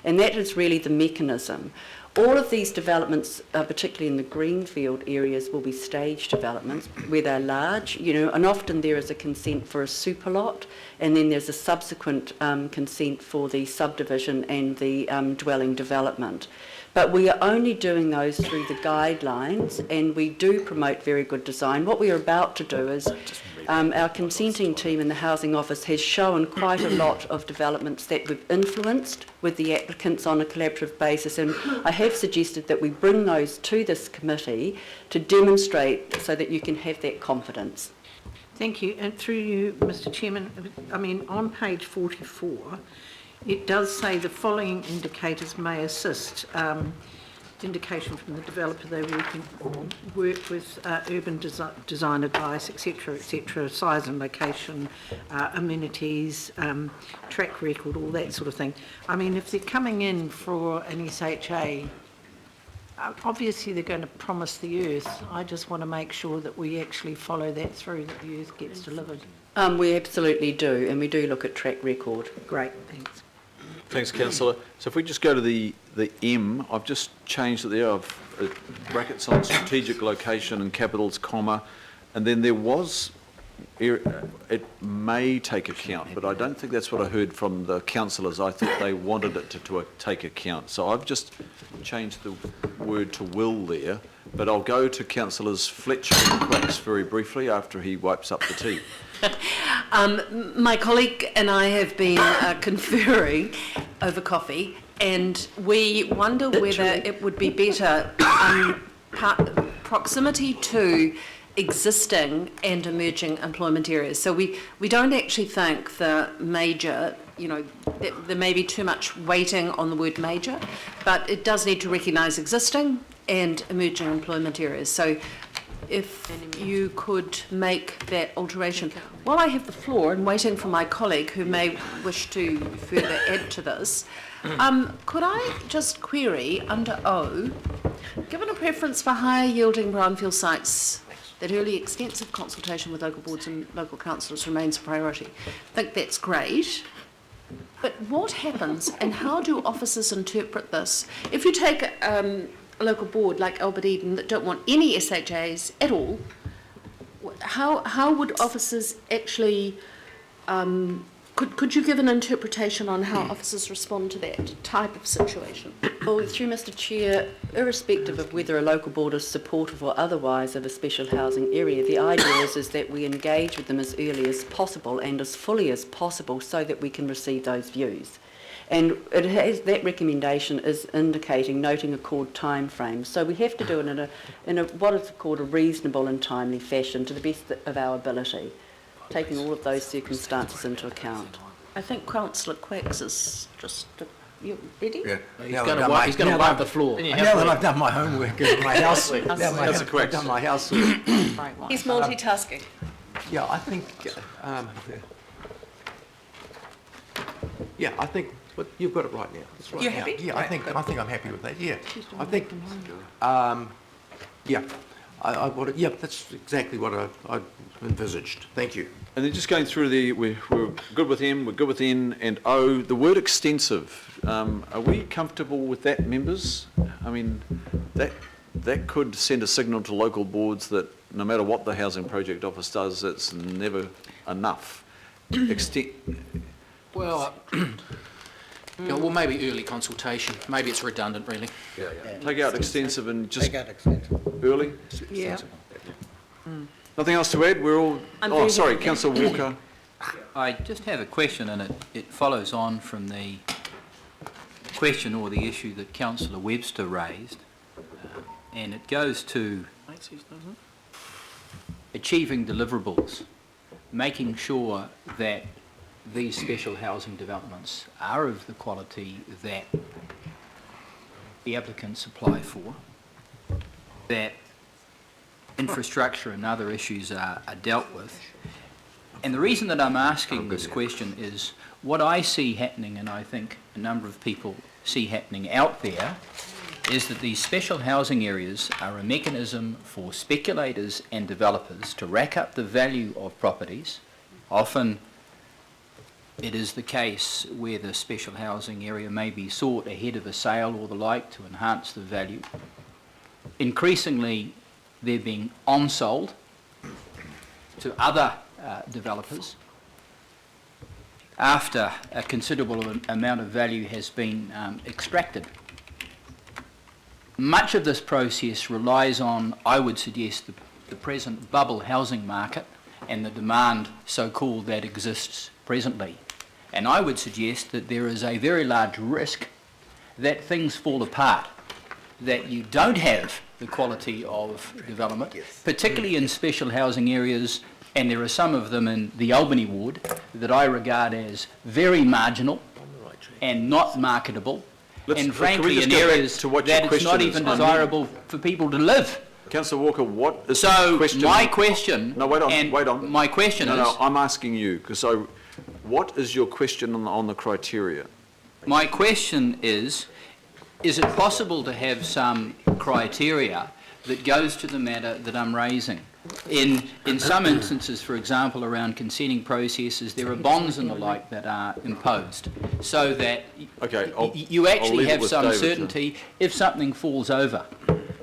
And that is really the mechanism. All of these developments, particularly in the greenfield areas, will be staged developments where they're large, you know, and often there is a consent for a super lot, and then there's a subsequent consent for the subdivision and the dwelling development. But we are only doing those through the guidelines, and we do promote very good design. What we are about to do is our consenting team in the Housing Office has shown quite a lot of developments that we've influenced with the applicants on a collaborative basis, and I have suggested that we bring those to this committee to demonstrate so that you can have that confidence. Thank you. And through you, Mr. Chairman, I mean, on page 44, it does say the following indicators may assist. Indication from the developer they work with urban design advice, etc., size and location, amenities, track record, all that sort of thing. I mean, if they're coming in for an SHA, obviously they're going to promise the earth. I just want to make sure that we actually follow that through, that the earth gets delivered. We absolutely do, and we do look at track record. Great, thanks. Thanks, Councillor. So if we just go to the M, I've just changed it there. I've brackets on strategic location and capitals, comma, and then there was it may take account, but I don't think that's what I heard from the councillors. I thought they wanted it to take account. So I've just changed the word to will there, but I'll go to councillors Fletcher and Quacks very briefly after he wipes up the tea. My colleague and I have been conferring over coffee, and we wonder whether it would be better proximity to existing and emerging employment areas. So we don't actually think the major, there may be too much weighting on the word major, but it does need to recognise existing and emerging employment areas. So if you could make that alteration. While I have the floor and waiting for my colleague who may wish to further add to this, could I just query under O, given a preference for higher yielding brownfield sites, that early extensive consultation with local boards and local councillors remains a priority. I think that's great. But what happens and how do officers interpret this? If you take a local board like Albert Eden that don't want any SHAs at all, how would officers actually, could you give an interpretation on how officers respond to that type of situation? Well, through Mr Chair, irrespective of whether a local board is supportive or otherwise of a special housing area, the idea is that we engage with them as early as possible and as fully as possible so that we can receive those views. And it has, that recommendation is indicating, noting a called time frame. So we have to do it in a what is called a reasonable and timely fashion to the best of our ability, taking all of those circumstances into account. I think Councillor Quacks is just... You ready? Yeah. He's going to wipe the floor. Now that I've done my homework and my house, I've done my house. He's multitasking. Yeah, I think, I think, but you've got it right now. It's right You're now. happy? Yeah, I think I'm happy with that. Yeah, I think, yeah, that's exactly what I envisaged. Thank you. And then just going through we're good with M, we're good with N and O. The word extensive, are we comfortable with that, members? I mean, that could send a signal to local boards that no matter what the Housing Project Office does, it's never enough. Well, well, maybe early consultation. Maybe it's redundant, really. Take out extensive and just Take out extensive. early. Yeah. Nothing else to add? We're all... Oh, sorry, Councillor Walker. I just have a question, and it follows on from the question or the issue that Councillor Webster raised, and it goes to achieving deliverables, making sure that these special housing developments are of the quality that the applicants apply for, that infrastructure and other issues are dealt with. And the reason that I'm asking this question is what I see happening, and I think a number of people see happening out there, is that these special housing areas are a mechanism for speculators and developers to rack up the value of properties. Often it is the case where the special housing area may be sought ahead of a sale or the like to enhance the value. Increasingly, they're being on-sold to other developers after a considerable amount of value has been extracted. Much of this process relies on, I would suggest, the present bubble housing market and the demand, so-called, that exists presently. And I would suggest that there is a very large risk that things fall apart, that you don't have the quality of development, particularly in special housing areas, and there are some of them in the Albany ward that I regard as very marginal and not marketable, and frankly in areas that it's not even desirable for people to live. Councillor Walker, what is the question? My question... No, wait on. My question is... No, I'm asking you, because what is your question on the criteria? My question is it possible to have some criteria that goes to the matter that I'm raising? In some instances, for example, around consenting processes, there are bonds and the like that are imposed, so that you actually have some certainty if something falls over.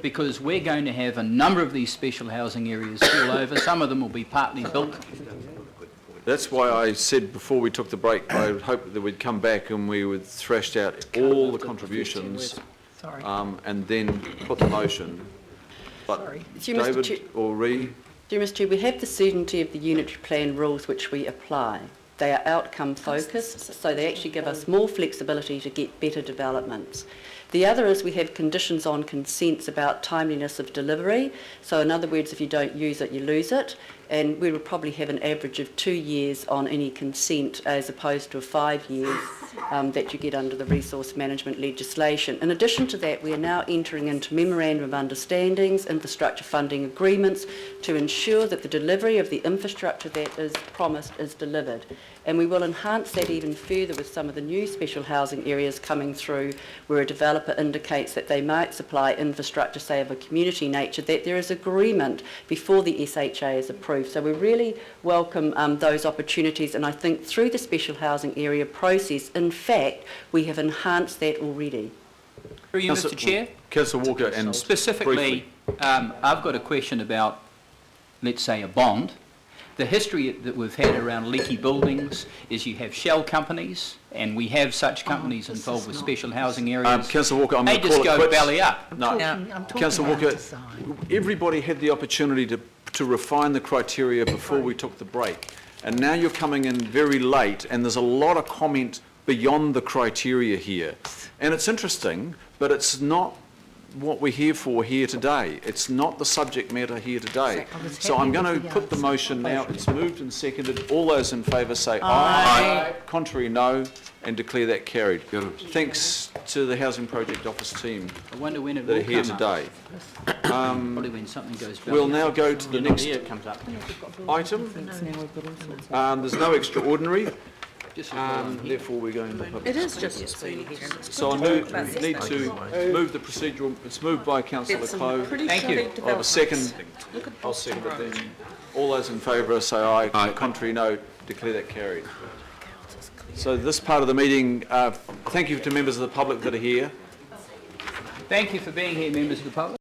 because we're going to have a number of these special housing areas all over. Some of them will be partly built. That's why I said before we took the break, I would hope that we'd come back and we would thrash out all the contributions and then put the motion. But David or Ree? Dear Mr Chair, we have the certainty of the unitary plan rules which we apply. They are outcome focused, so they actually give us more flexibility to get better developments. The other is we have conditions on consents about timeliness of delivery. So in other words, if you don't use it, you lose it. And we would probably have an average of 2 years on any consent as opposed to 5 years that you get under the resource management legislation. In addition to that, we are now entering into memorandum of understandings, infrastructure funding agreements to ensure that the delivery of the infrastructure that is promised is delivered. And we will enhance that even further with some of the new special housing areas coming through where a developer indicates that they might supply infrastructure, say of a community nature, that there is agreement before the SHA is approved. So we really welcome those opportunities, and I think through the special housing area process, in fact, we have enhanced that already. Through you, Mr Chair. Councillor Walker, and specifically, I've got a question about, let's say, a bond. The history that we've had around leaky buildings is you have shell companies, and we have such companies involved with special housing areas. Councillor Walker, I'm going to call it quits. They just go belly up. No, Councillor Walker, everybody had the opportunity to refine the criteria before we took the break. And now you're coming in very late, and there's a lot of comment beyond the criteria here. And it's interesting, but it's not what we're here for here today. It's not the subject matter here today. So I'm going to put the motion now. It's moved and seconded. All those in favour say aye. Contrary, no, and declare that carried. Thanks to the Housing Project Office team I wonder when it that will are here come today. Probably when something goes belly We'll up. now go to the next item. There's no extraordinary. Therefore, we're going to public. It is just So I need to move the procedural. It's moved by Councillor Clow. Thank you. I have a second. I'll second it then. All those in favour say aye. Contrary, no. Declare that carried. So this part of the meeting, thank you to members of the public that are here. Thank you for being here, members of the public.